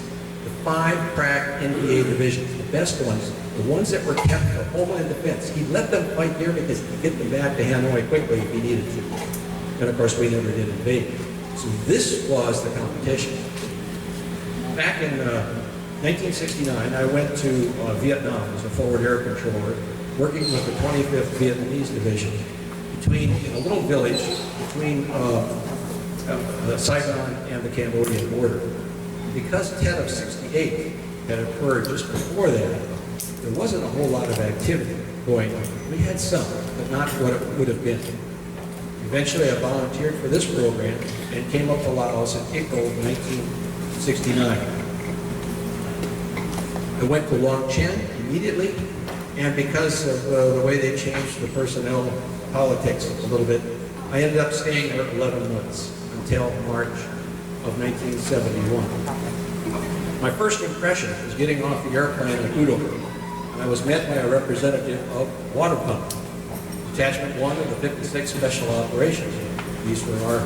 The 5 crack NVA divisions, the best ones that were kept for homeland defense. He let them fight there because he could get them back to Hanoi quickly if he needed to. And of course, we never did invade. So this was the competition. Back in 1969, I went to Vietnam as a forward air controller, working with the 25th Vietnamese Division in a little village between Saigon and the Cambodian border. Because Tet of 68 had occurred just before that, there wasn't a whole lot of activity going on. We had some, but not what it would have been. Eventually, I volunteered for this program and came up to Laos in April of 1969. I went to Long Chen immediately, and because of the way they changed the personnel politics a little bit, I ended up staying there 11 months until March of 1971. My first impression was getting off the airplane at Udon, and I was met by a representative of Water Pump, Detachment 1 of the 56th Special Operations. These were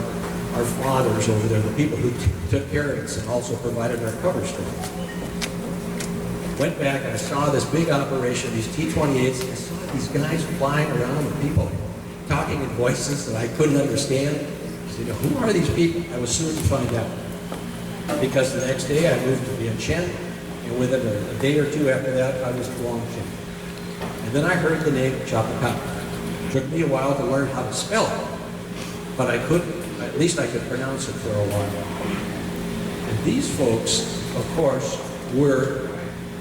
our fathers over there, the people who took care of us and also provided our cover story. Went back and I saw this big operation, these T-28s, I saw these guys flying around with people talking in voices that I couldn't understand. I said, who are these people? I was soon to find out. Because the next day I moved to Vientiane, and within a day or two after that, I was to Long Chen. And then I heard the name Chapakaw. It took me a while to learn how to spell it, but I couldn't, at least I could pronounce it for a while. And these folks, of course, were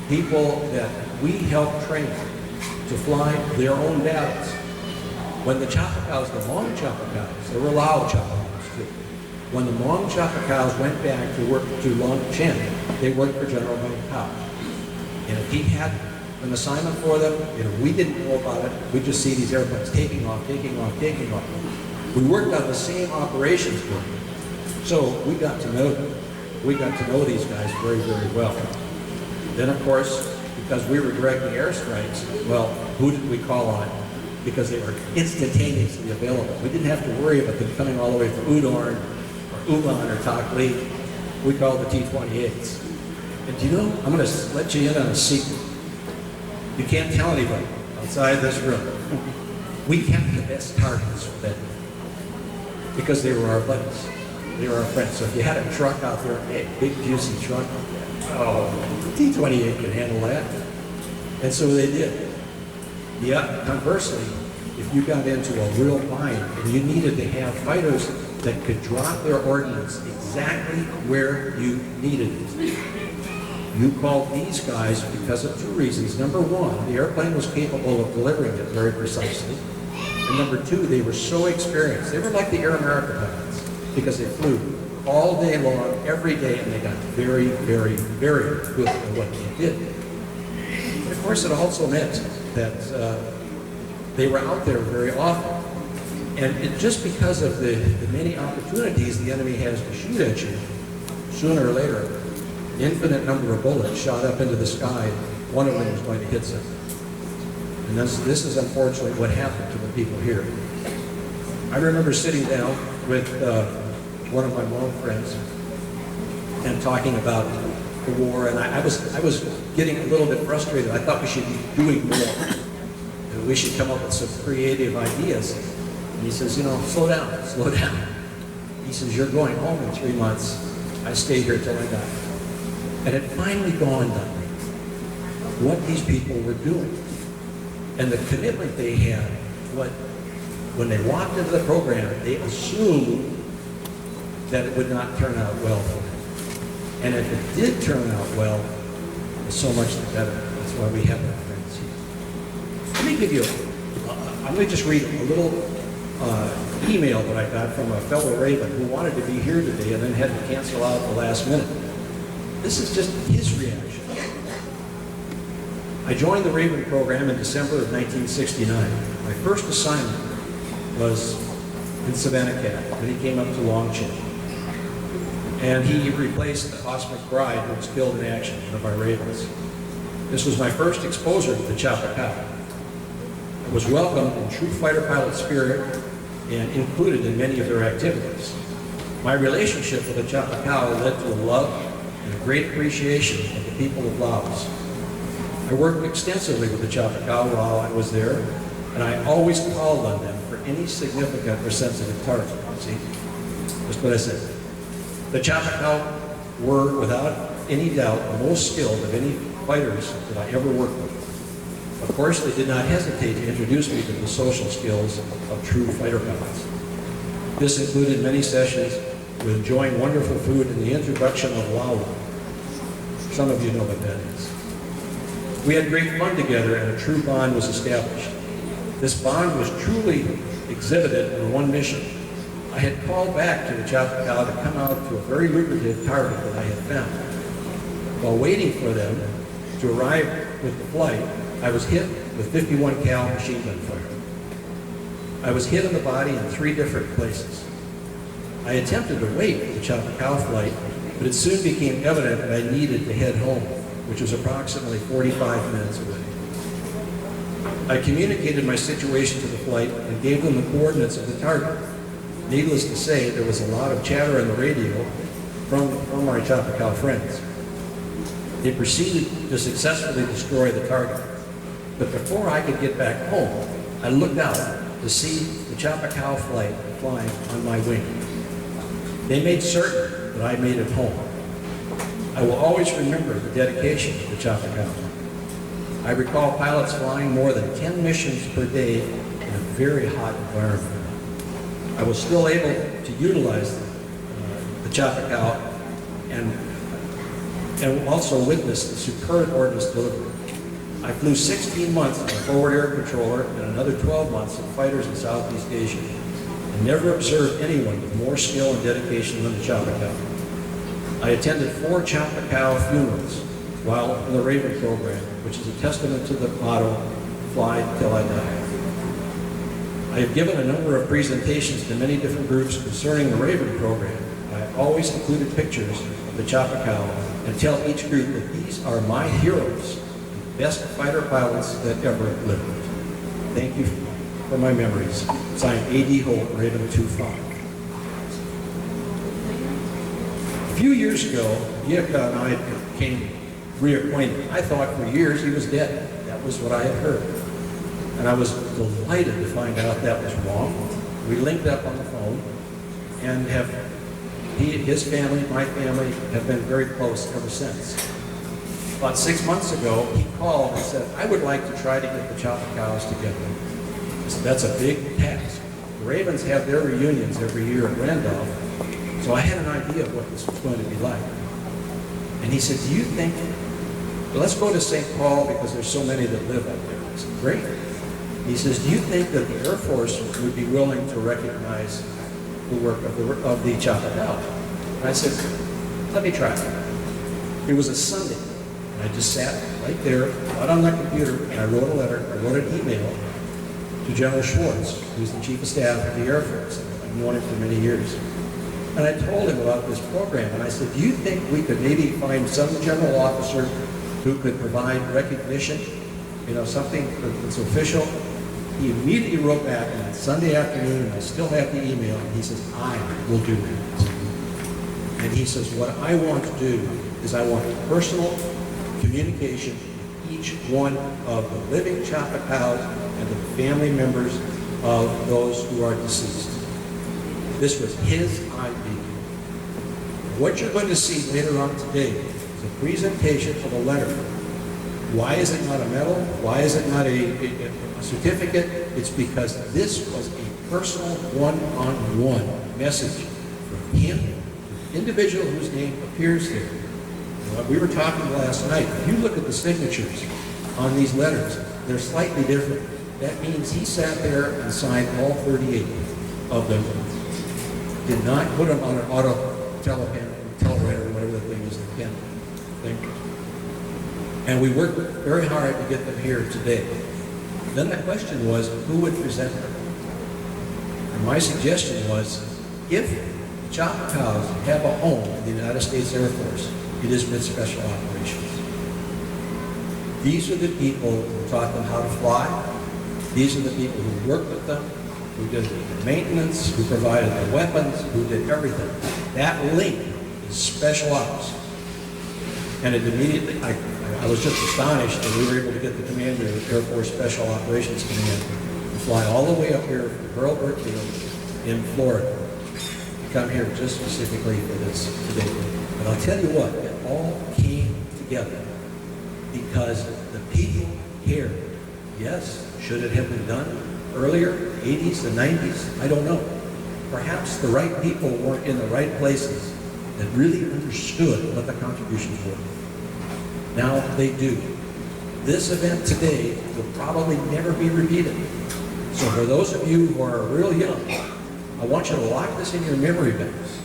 people that we helped train to fly their own battles. When the Chapakaws, the Hmong Chapakaws, there were Lao Chapakaws too. When the Hmong Chapakaws went back to work to Long Chen, they worked for General Van Pelt. And if he had an assignment for them, we didn't know about it. We'd just see these airplanes taking off, taking off, taking off. We worked on the same operations group. So we got to know them. We got to know these guys very, very well. Then, of course, because we were directing airstrikes, well, who did we call on? Because they were instantaneously available. We didn't have to worry about them coming all the way from Udon or Ulan or Tak Li. We called the T-28s. And do you know, I'm going to let you in on a secret. You can't tell anybody outside this room. We kept the best targets for that because they were our buddies. They were our friends. So if you had a truck out there, a big juicy truck, the T-28 could handle that. And so they did. Yet, conversely, if you got into a real bind and you needed to have fighters that could drop their ordnance exactly where you needed it, you called these guys because of 2 reasons. Number 1, the airplane was capable of delivering it very precisely. And number 2, they were so experienced. They were like the Air America pilots because they flew all day long, every day, and they got very, very, very good at what they did. And of course, it also meant that they were out there very often. And just because of the many opportunities the enemy has to shoot at you, sooner or later, an infinite number of bullets shot up into the sky. One of them was going to hit something. And this is unfortunately what happened to the people here. I remember sitting down with one of my Hmong friends and talking about the war, and I was getting a little bit frustrated. I thought we should be doing more. And we should come up with some creative ideas. And he says, you know, slow down. He says, you're going home in 3 months. I stay here till I die. And it finally dawned on me what these people were doing and the commitment they had. When they walked into the program, they assumed that it would not turn out well for them. And if it did turn out well, it's so much the better. That's why we have our friends here. Let me give you, I'm going to just read a little email that I got from a fellow Raven who wanted to be here today and then had to cancel out at the last minute. This is just his reaction. I joined the Raven program in December of 1969. My first assignment was in Savannah Cat when he came up to Longchin. And he replaced the Cosmic Bride who was killed in action, one of our Ravens. This was my first exposure to the Chapakaw. I was welcomed in true fighter pilot spirit and included in many of their activities. My relationship with the Chapakaw led to a love and a great appreciation of the people of Laos. I worked extensively with the Chapakaw while I was there, and I always called on them for any significant or sensitive target. See, that's what I said. The Chapakaw were, without any doubt, the most skilled of any fighters that I ever worked with. Of course, they did not hesitate to introduce me to the social skills of true fighter pilots. This included many sessions with enjoying wonderful food and the introduction of Laula. Some of you know what that is. We had great fun together and a true bond was established. This bond was truly exhibited in one mission. I had called back to the Chapakaw to come out to a very lucrative target that I had found. While waiting for them to arrive with the flight, I was hit with 51 cal machine gun fire. I was hit in the body in 3 different places. I attempted to wait for the Chapakaw flight, but it soon became evident that I needed to head home, which was approximately 45 minutes away. I communicated my situation to the flight and gave them the coordinates of the target. Needless to say, there was a lot of chatter on the radio from my Chapakaw friends. They proceeded to successfully destroy the target. But before I could get back home, I looked out to see the Chapakaw flight flying on my wing. They made certain that I made it home. I will always remember the dedication of the Chapakaw. I recall pilots flying more than 10 missions per day in a very hot environment. I was still able to utilize the Chapakaw and also witness the superb ordnance delivery. I flew 16 months as a forward air controller and another 12 months in fighters in Southeast Asia, and never observed anyone with more skill and dedication than the Chapakaw. I attended 4 Chapakaw funerals while in the Raven program, which is a testament to the motto, fly till I die. I have given a number of presentations to many different groups concerning the Raven program. I have always included pictures of the Chapakaw and tell each group that these are my heroes, the best fighter pilots that ever lived. Thank you for my memories. Signed A.D. Holt, Raven 25. A few years ago, Yeka and I became reacquainted. I thought for years he was dead. That was what I had heard. And I was delighted to find out that was wrong. We linked up on the phone and his family, my family, have been very close ever since. About 6 months ago, he called and said, I would like to try to get the Chapakaws together. I said, that's a big task. The Ravens have their reunions every year at Randolph, so I had an idea of what this was going to be like. And he said, do you think, well, let's go to St. Paul because there's so many that live up there. I said, great. He says, do you think that the Air Force would be willing to recognize the work of the Chapakaw? And I said, let me try. It was a Sunday, and I just sat right there, not on my computer, and I wrote a letter, I wrote an email to General Schwartz, who's the Chief of Staff of the Air Force. I've known him for many years. And I told him about this program, and I said, do you think we could maybe find some general officer who could provide recognition, something that's official? He immediately wrote back on Sunday afternoon, and I still have the email, and he says, I will do that. And he says, what I want to do is I want personal communication with each one of the living Choctaws and the family members of those who are deceased. This was his idea. What you're going to see later on today is a presentation of a letter. Why is it not a medal? Why is it not a certificate? It's because this was a personal one-on-one message from him, the individual whose name appears there. We were talking last night. If you look at the signatures on these letters, they're slightly different. That means he sat there and signed all 38 of them. Did not put them on an auto telewriter, whatever the thing is, the pen thing. And we worked very hard to get them here today. Then the question was, who would present them? And my suggestion was, if the Choctaws have a home in the United States Air Force, it is with Special Operations. These are the people who taught them how to fly. These are the people who worked with them, who did the maintenance, who provided the weapons, who did everything. That link is Special Ops. And it immediately, I was just astonished that we were able to get the commander of the Air Force Special Operations Command to fly all the way up here from Pearl Field in Florida to come here just specifically for this today. But I'll tell you what, it all came together because the people here, yes, should it have been done earlier, 80s, the 90s? I don't know. Perhaps the right people weren't in the right places that really understood what the contributions were. Now they do. This event today will probably never be repeated. So for those of you who are real young, I want you to lock this in your memory banks.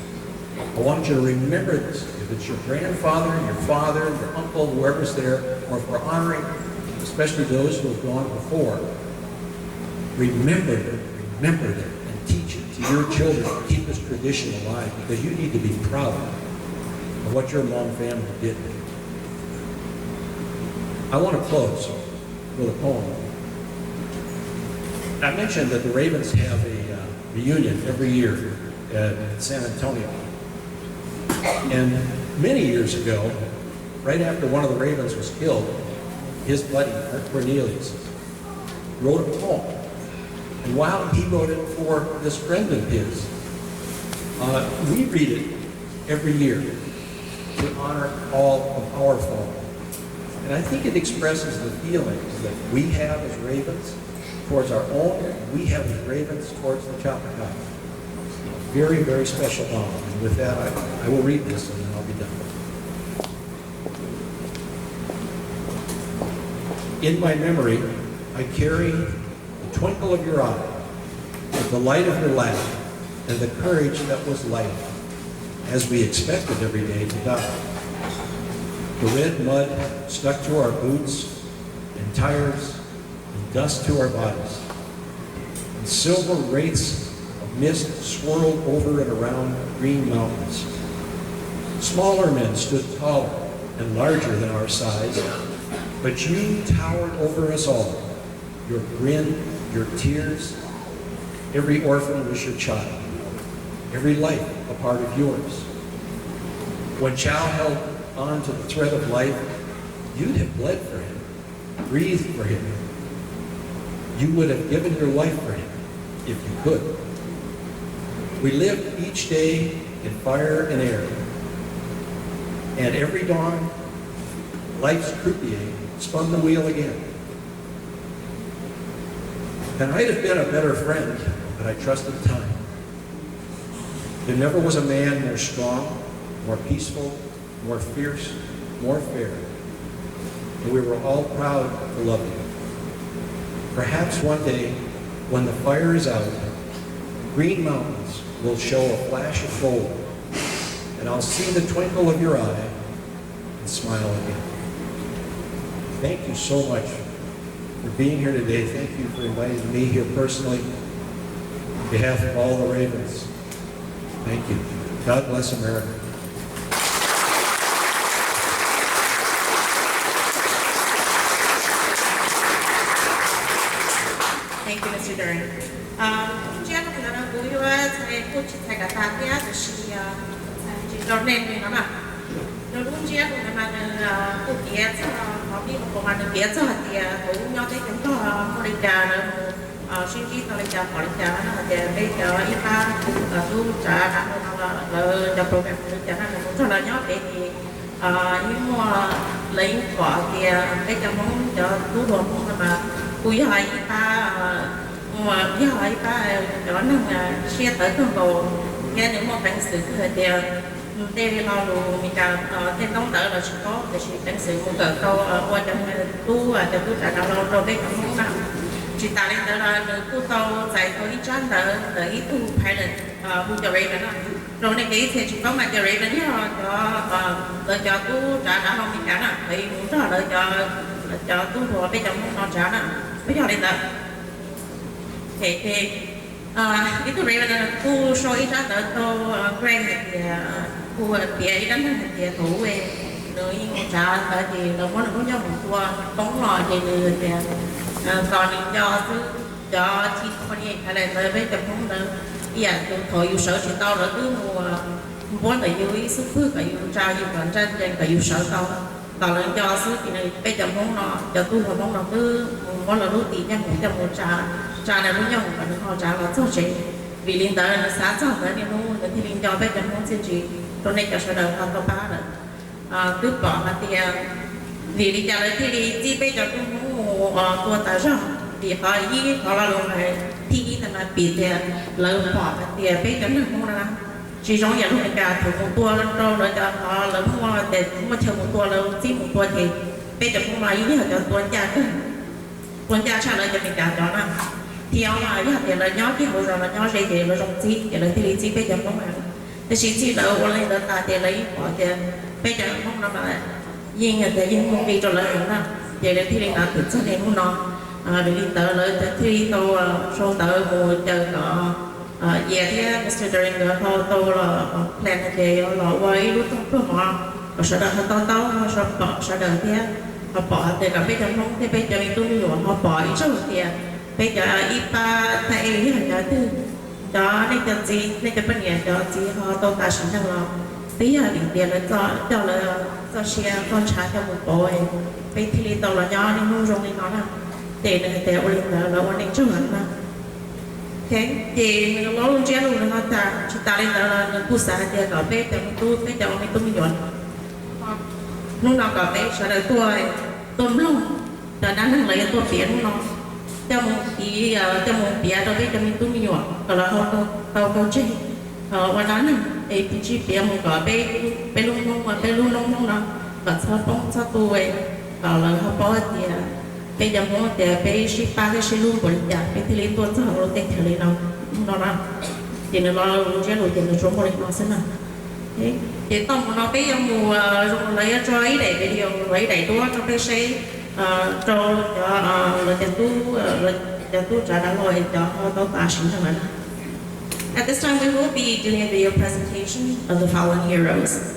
I want you to remember this. If it's your grandfather, your father, your uncle, whoever's there, or if we're honoring especially those who have gone before, remember them and teach it to your children to keep this tradition alive, because you need to be proud of what your long family did. I want to close with a poem. I mentioned that the Ravens have a reunion every year at San Antonio. And many years ago, right after one of the Ravens was killed, his buddy, Art Cornelius, wrote a poem. And while he wrote it for this friend of his, we read it every year to honor all of our fallen. And I think it expresses the feelings that we have as Ravens towards our own, and we have as Ravens towards the Choctaws. Very, very special honor. And with that, I will read this and then I'll be done. In my memory, I carry the twinkle of your eye, the light of your laugh, and the courage that was light, as we expected every day to die. The red mud stuck to our boots and tires, and dust to our bodies. And silver wraiths of mist swirled over and around green mountains. Smaller men stood taller and larger than our size, but you towered over us all. Your grin, your tears, every orphan was your child, every life a part of yours. When Chow held on to the thread of life, you'd have bled for him, breathed for him. You would have given your life for him if you could. We lived each day in fire and air, and every dawn, life's croupier spun the wheel again. And I'd have been a better friend, but I trusted time. There never was a man more strong, more peaceful, more fierce, more fair. And we were all proud to love you. Perhaps one day, when the fire is out, green mountains will show a flash of gold, and I'll see the twinkle of your eye and smile again. thank you so much for being here today. Thank you for inviting me here personally. On behalf of all the Ravens, thank you. God bless America. Thank you, Mr. Duran. Chị em thì nó vui quá, thầy cô chị thầy cả ta thế thì chị đón lên thì nó là nó đúng chị em thì mà cô kia nó biết một công an kia cho thì cũng nhau thấy cũng có lịch trà nữa suy nghĩ tao lịch trà họ lịch trà nó thì bây giờ ít ta tu trả đã là cho program lịch trà nó cũng cho là nhớ để thì nhưng mà lấy quả thì bây giờ muốn cho tu đồ mà cúi hỏi ta mà cúi hỏi ta đó là chia tới con đồ nghe những một đánh sự thì đây là luôn mình cả tên công tờ là chỉ có để chỉ đánh sự một cỡ câu qua trong tu cho tu trả nào rồi đây cũng không nặng chỉ ta lên đó là tu tàu giải có ít chán đỡ ít tu pilot bu cho Raven đó rồi này cái thì chỉ có mà cho Raven cho đợi cho tu trả đã không mình cả nè thì muốn cho đợi cho tu rồi bây giờ muốn nó trả nè bây giờ lên đó thì cái tu Raven là tu show ít chán đỡ tu Greg thì tu bịa ít đánh thì thủ về rồi trả tại thì nó có nhau một tua bóng lò thì còn cho chi con gì hay là tới với tập huấn nữa giờ thôi yêu sợ chuyện tao rồi cứ mua muốn là yêu ý sức phước là yêu trao yêu cạnh tranh là yêu sợ tao tao lên cho sức thì này bây giờ muốn nó cho tu một món nó cứ muốn là lúc tiền nha muốn cho một trà này muốn nhau một phần họ trả là cho chị vì liên tới là sáng cho tới nên nó thì liên cho bây giờ muốn xin chị tôi này cho sợ đầu không có phá rồi cứ bỏ mà tiền vì đi trả lời thì đi chỉ bây giờ cũng muốn tua tài sản thì họ là luôn này thì là bị tiền lợi bỏ tiền bây giờ nó không là chỉ trong nhà luôn cả thủ một tua rồi cho họ lợi mua để mua chờ một tua lâu chỉ một tua thì bây giờ không là ý là cho tuần cha trả lời cho mình cả đó là thì ông là ý là lời nhớ cái hồi rồi là nhớ gì thì lời trong chi thì lời thì chỉ bây giờ không là thì chỉ lợi qua lên lợi ta thì lấy bỏ tiền bây giờ không là mà riêng là riêng một vị cho lợi nữa vậy là thì là tự cho nên muốn nó vì liên tờ lợi thì tôi số tờ mùa chờ có về thì Mr. During tôi là plan thì là quay lúc trong họ và sau đó họ tao họ sau đó thì họ bỏ thì cả bây giờ không thì bây giờ mình tôi nhiều họ bỏ ít số tiền bây giờ ít ba thay ý là thứ đó nên cho gì nên cho bên nhà cho gì họ tôi ta sinh ra là tí là điểm tiền là cho là cho xe con trai cho một bộ bây thì tàu là nhỏ nên không dùng nên nó là tiền này tiền ổn là ổn định trước hẳn mà thế thì nó luôn chế luôn nó ta chúng ta lên là nó cú sa tiền cả bé tiền tu bé cho mình tu million lúc nào cả bé sau đó tôi luôn đã đang lấy tôi tiền nó cho một tí đó bé cho mình tu million còn là họ tao chơi và đó là thì chỉ bé một cái bé luôn nông nó và sau bóng sau tuổi còn là họ bỏ tiền bây giờ muốn để bây ship ba cái ship luôn của nhà bây thì lấy tuần sau họ lấy tiền lấy nào nó là thì nó luôn chế rồi thì nó xuống một nó sẽ nào thế thì tổng nó bây giờ mùa dùng lấy cho ấy để video lấy đầy đua cho cái xe cho là tiền tu trả đã rồi cho họ tao ta sinh ra mà At this time, we will be doing a video presentation of the fallen heroes.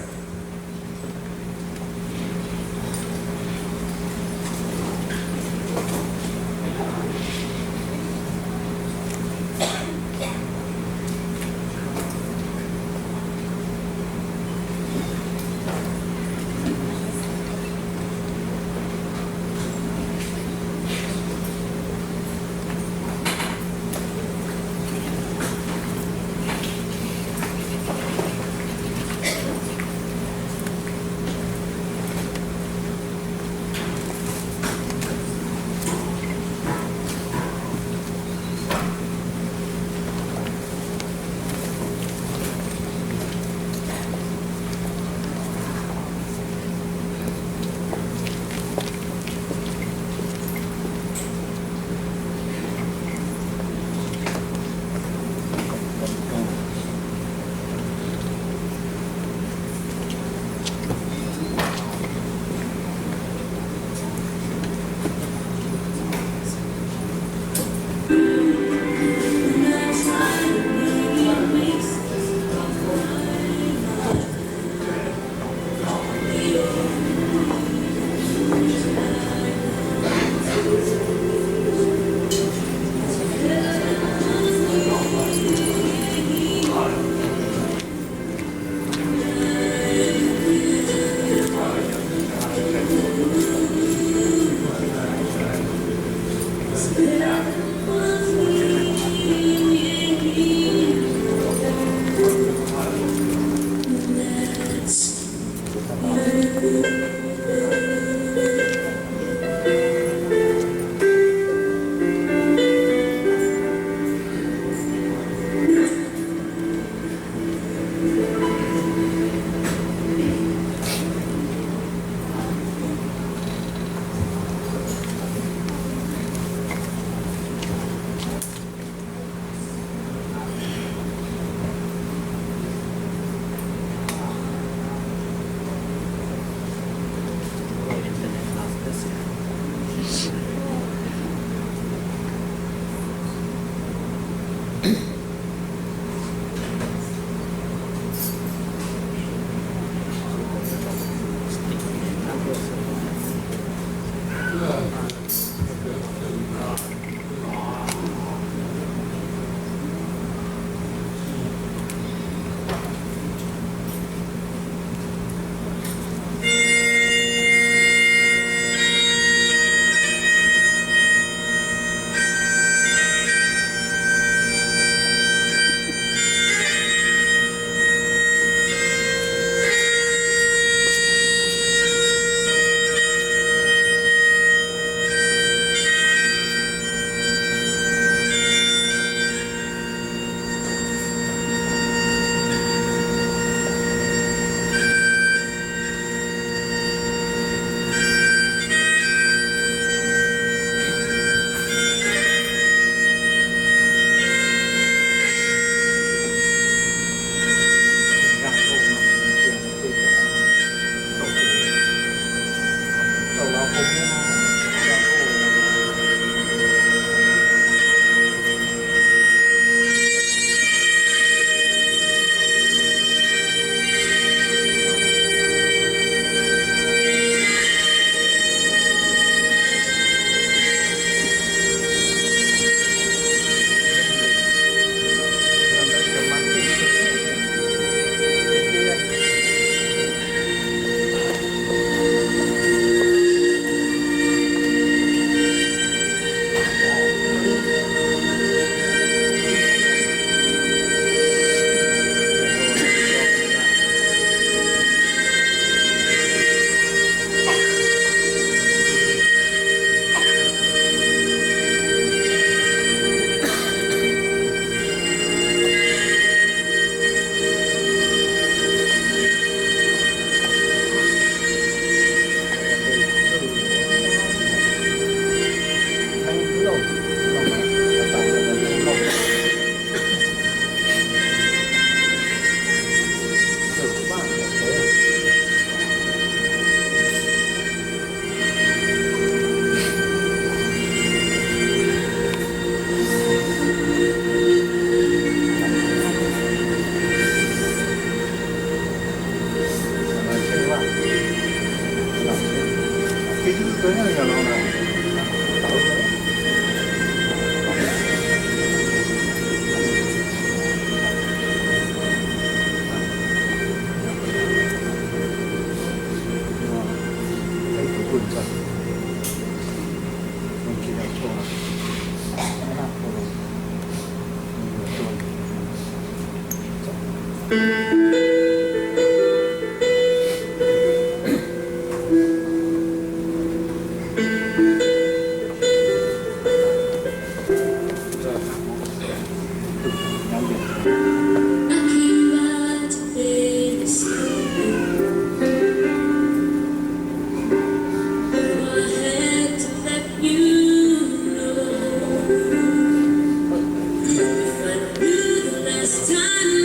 Time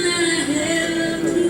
that I held you.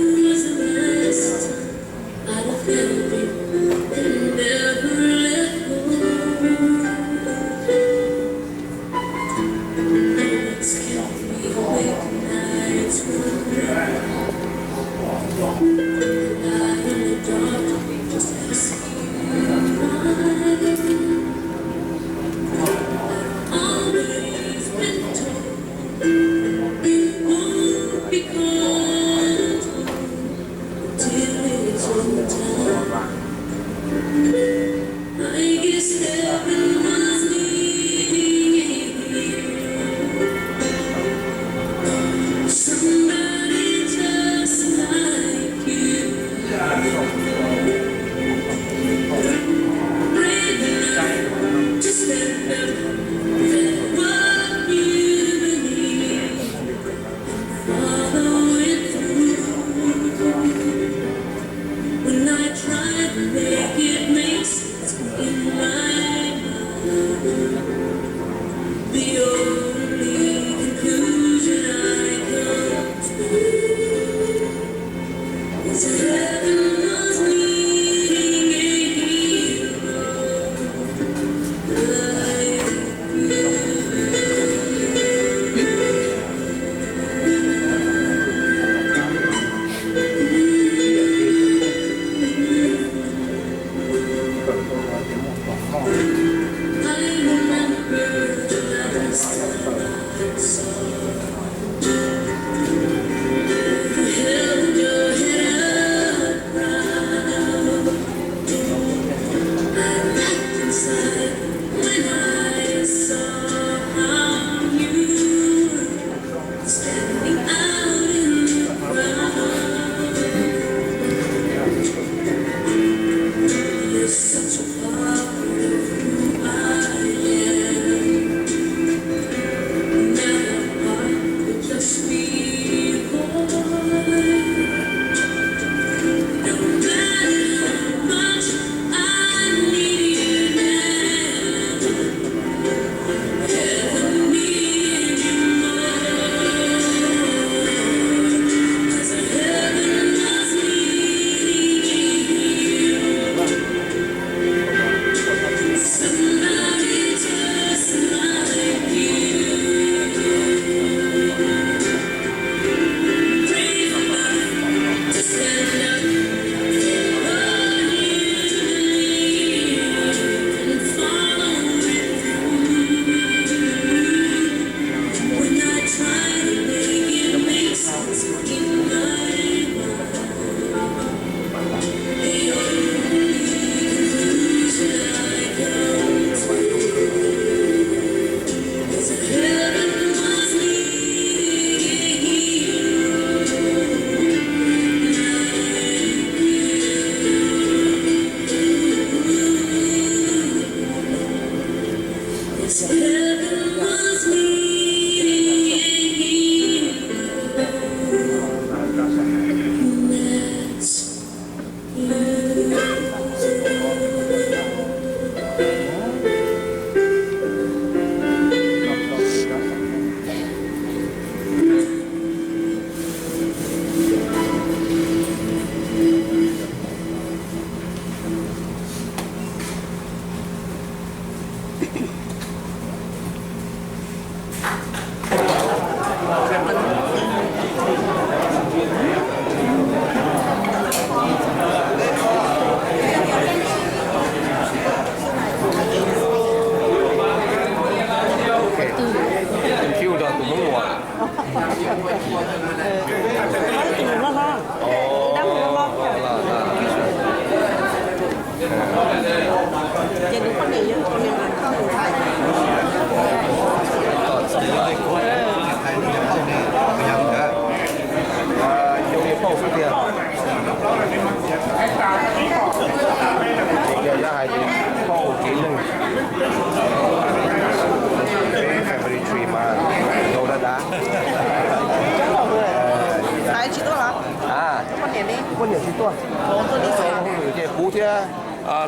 补贴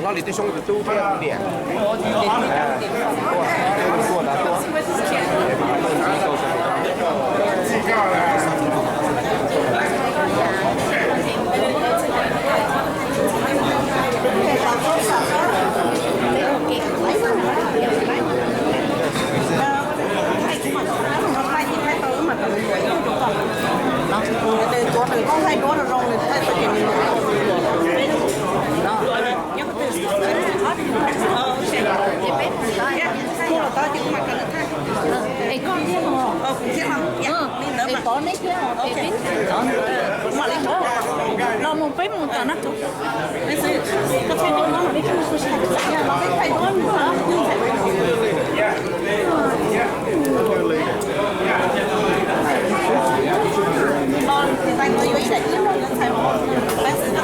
老李的兄弟都这样点，多拿多，từ chỗ từ con thay đó là rong này thay tất cả những Ê con biết không? Biết không? Dạ, Ê có nít biết không? Ok. Mà lấy bố. Nó một bếp một tờ nát. Có thay đổi nó mà biết không? Nó biết thay đổi nữa. Thì tay tôi ý là kiếm rồi, thay bỏ. Bác sĩ đó.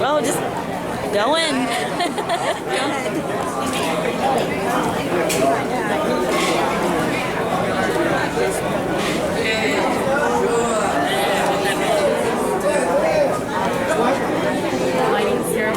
Oh, just go in. Go ahead. My name's Sarah.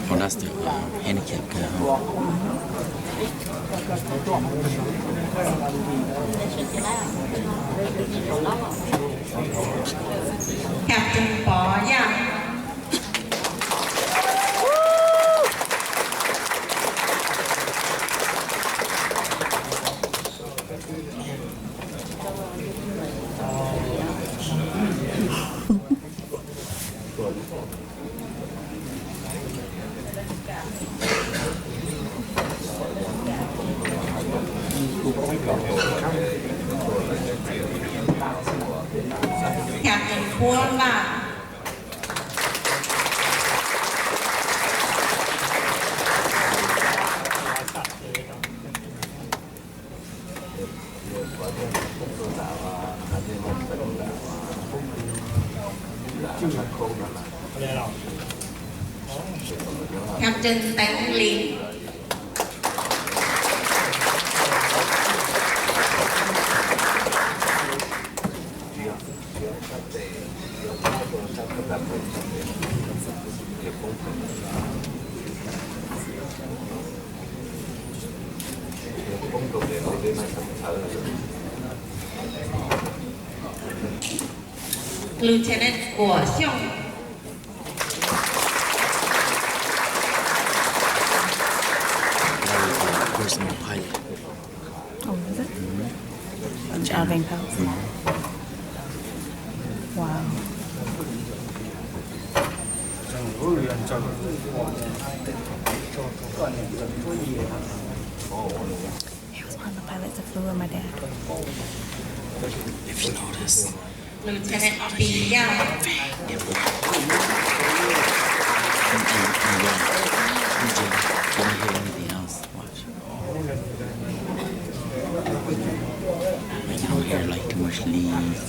Oh, that's the handicapped girl. Captain Bó Yang. Kuala. Captain Tang Lin. Lieutenant Guo Xiong. Personal pilot. Oh, is it? Driving house. Wow. He was one of the pilots that flew with my dad. If you notice, Lieutenant Bi Yao. You don't hear anything else. Watch. You don't hear like too much leaves.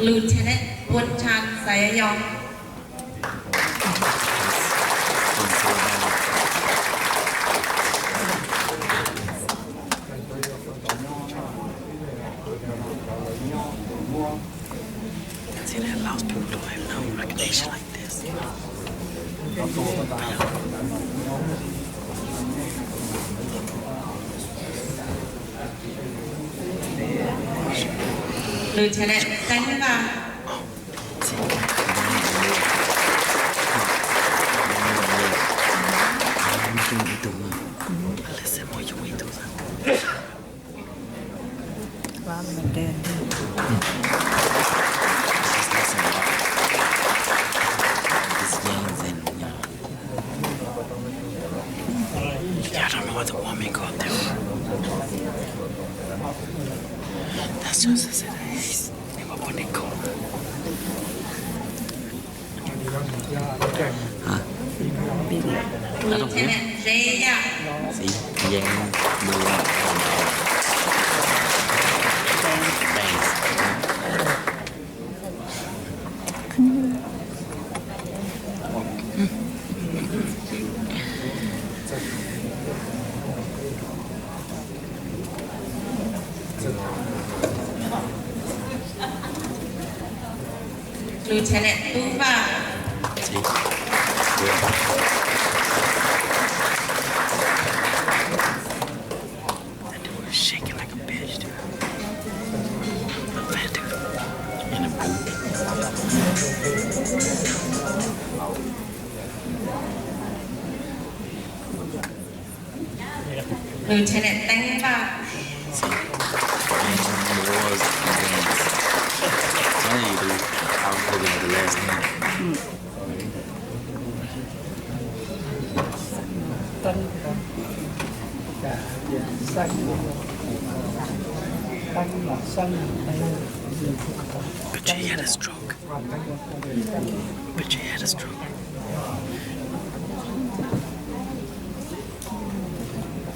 Lieutenant Quân Chan Sayayong. See, that allows people to have no recognition like this. Lieutenant Tang Vam. Wow, my dad. I don't know what the woman got there. That's just as it is. They were putting it cold. Huh? Lieutenant Jaya. See? Yang, blue, Lieutenant Uva. See? That dude was shaking like a bitch, dude. A fat dude. In a boot. Lieutenant Tang Vam. See? Wars and games. Tell you, dude. I was looking at the last name. But she had a stroke. But she had a stroke.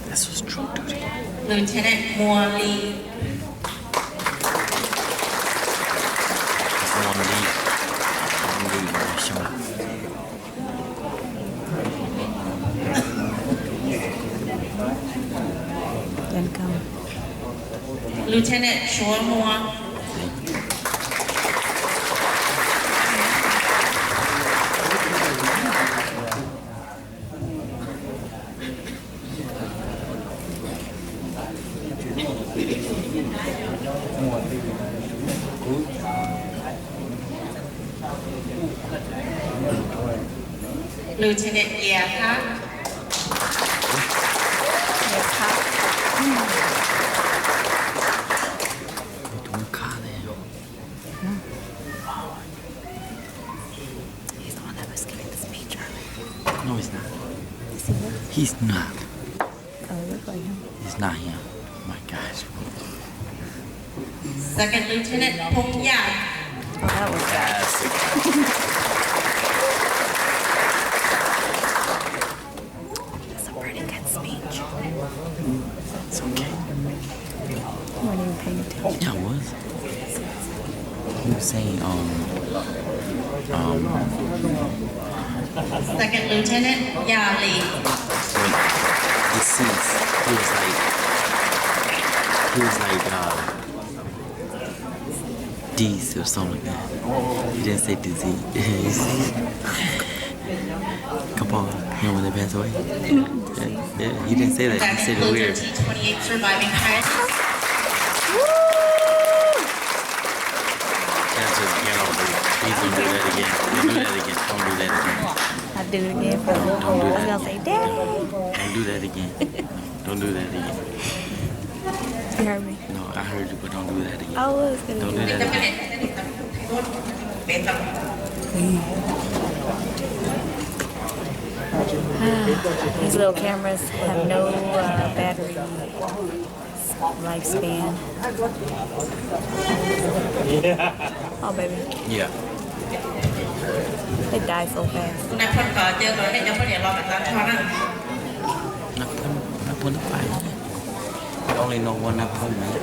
This was stroke duty. Lieutenant Moore Lee. Then come. Lieutenant Chua Moore. Lieutenant Yaka. He's the one that was giving the speech earlier. No, he's not. Is he here? He's not. Oh, it looks like him. He's not him. Oh my gosh. Second Lieutenant Pong Yan. that was That's the guy. That's a pretty good speech. It's okay. You weren't even paying attention. Yeah, I was. He was saying, Second Lieutenant Yali. when it seems he was like D's or something like that. He didn't say disease. Come on, you know when they pass away? Yeah, he didn't say that. He That said it includes weird. the T-28 surviving pilots. That's just get over it. Please don't do that again. Don't do that again. Don't do that again. I'll do it again for the Don't do I was that. gonna say, Daddy. Don't do that again. Don't do that again. You heard me. No, I heard you, but don't do that again. I was gonna Don't do do it. that again. These little cameras have no battery lifespan. Oh, baby. Yeah. They die so fast. คุณนายพลก่อนเจอกันให้เจ้าพ่อเดี๋ยวรอแบบนั้นเท่านั้น Not put the fire. I only know one up home, man.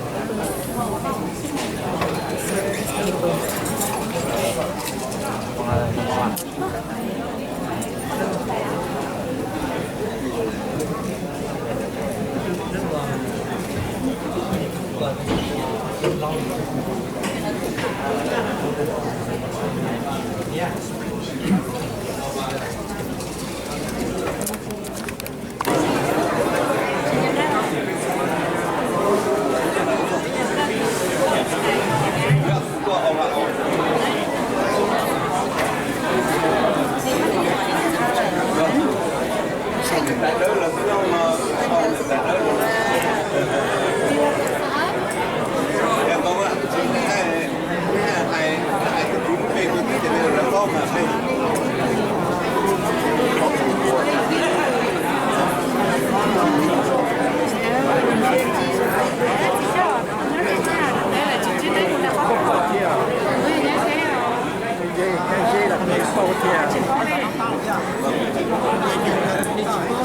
Hãy subscribe cho kênh Ghiền Mì Gõ để không bỏ lỡ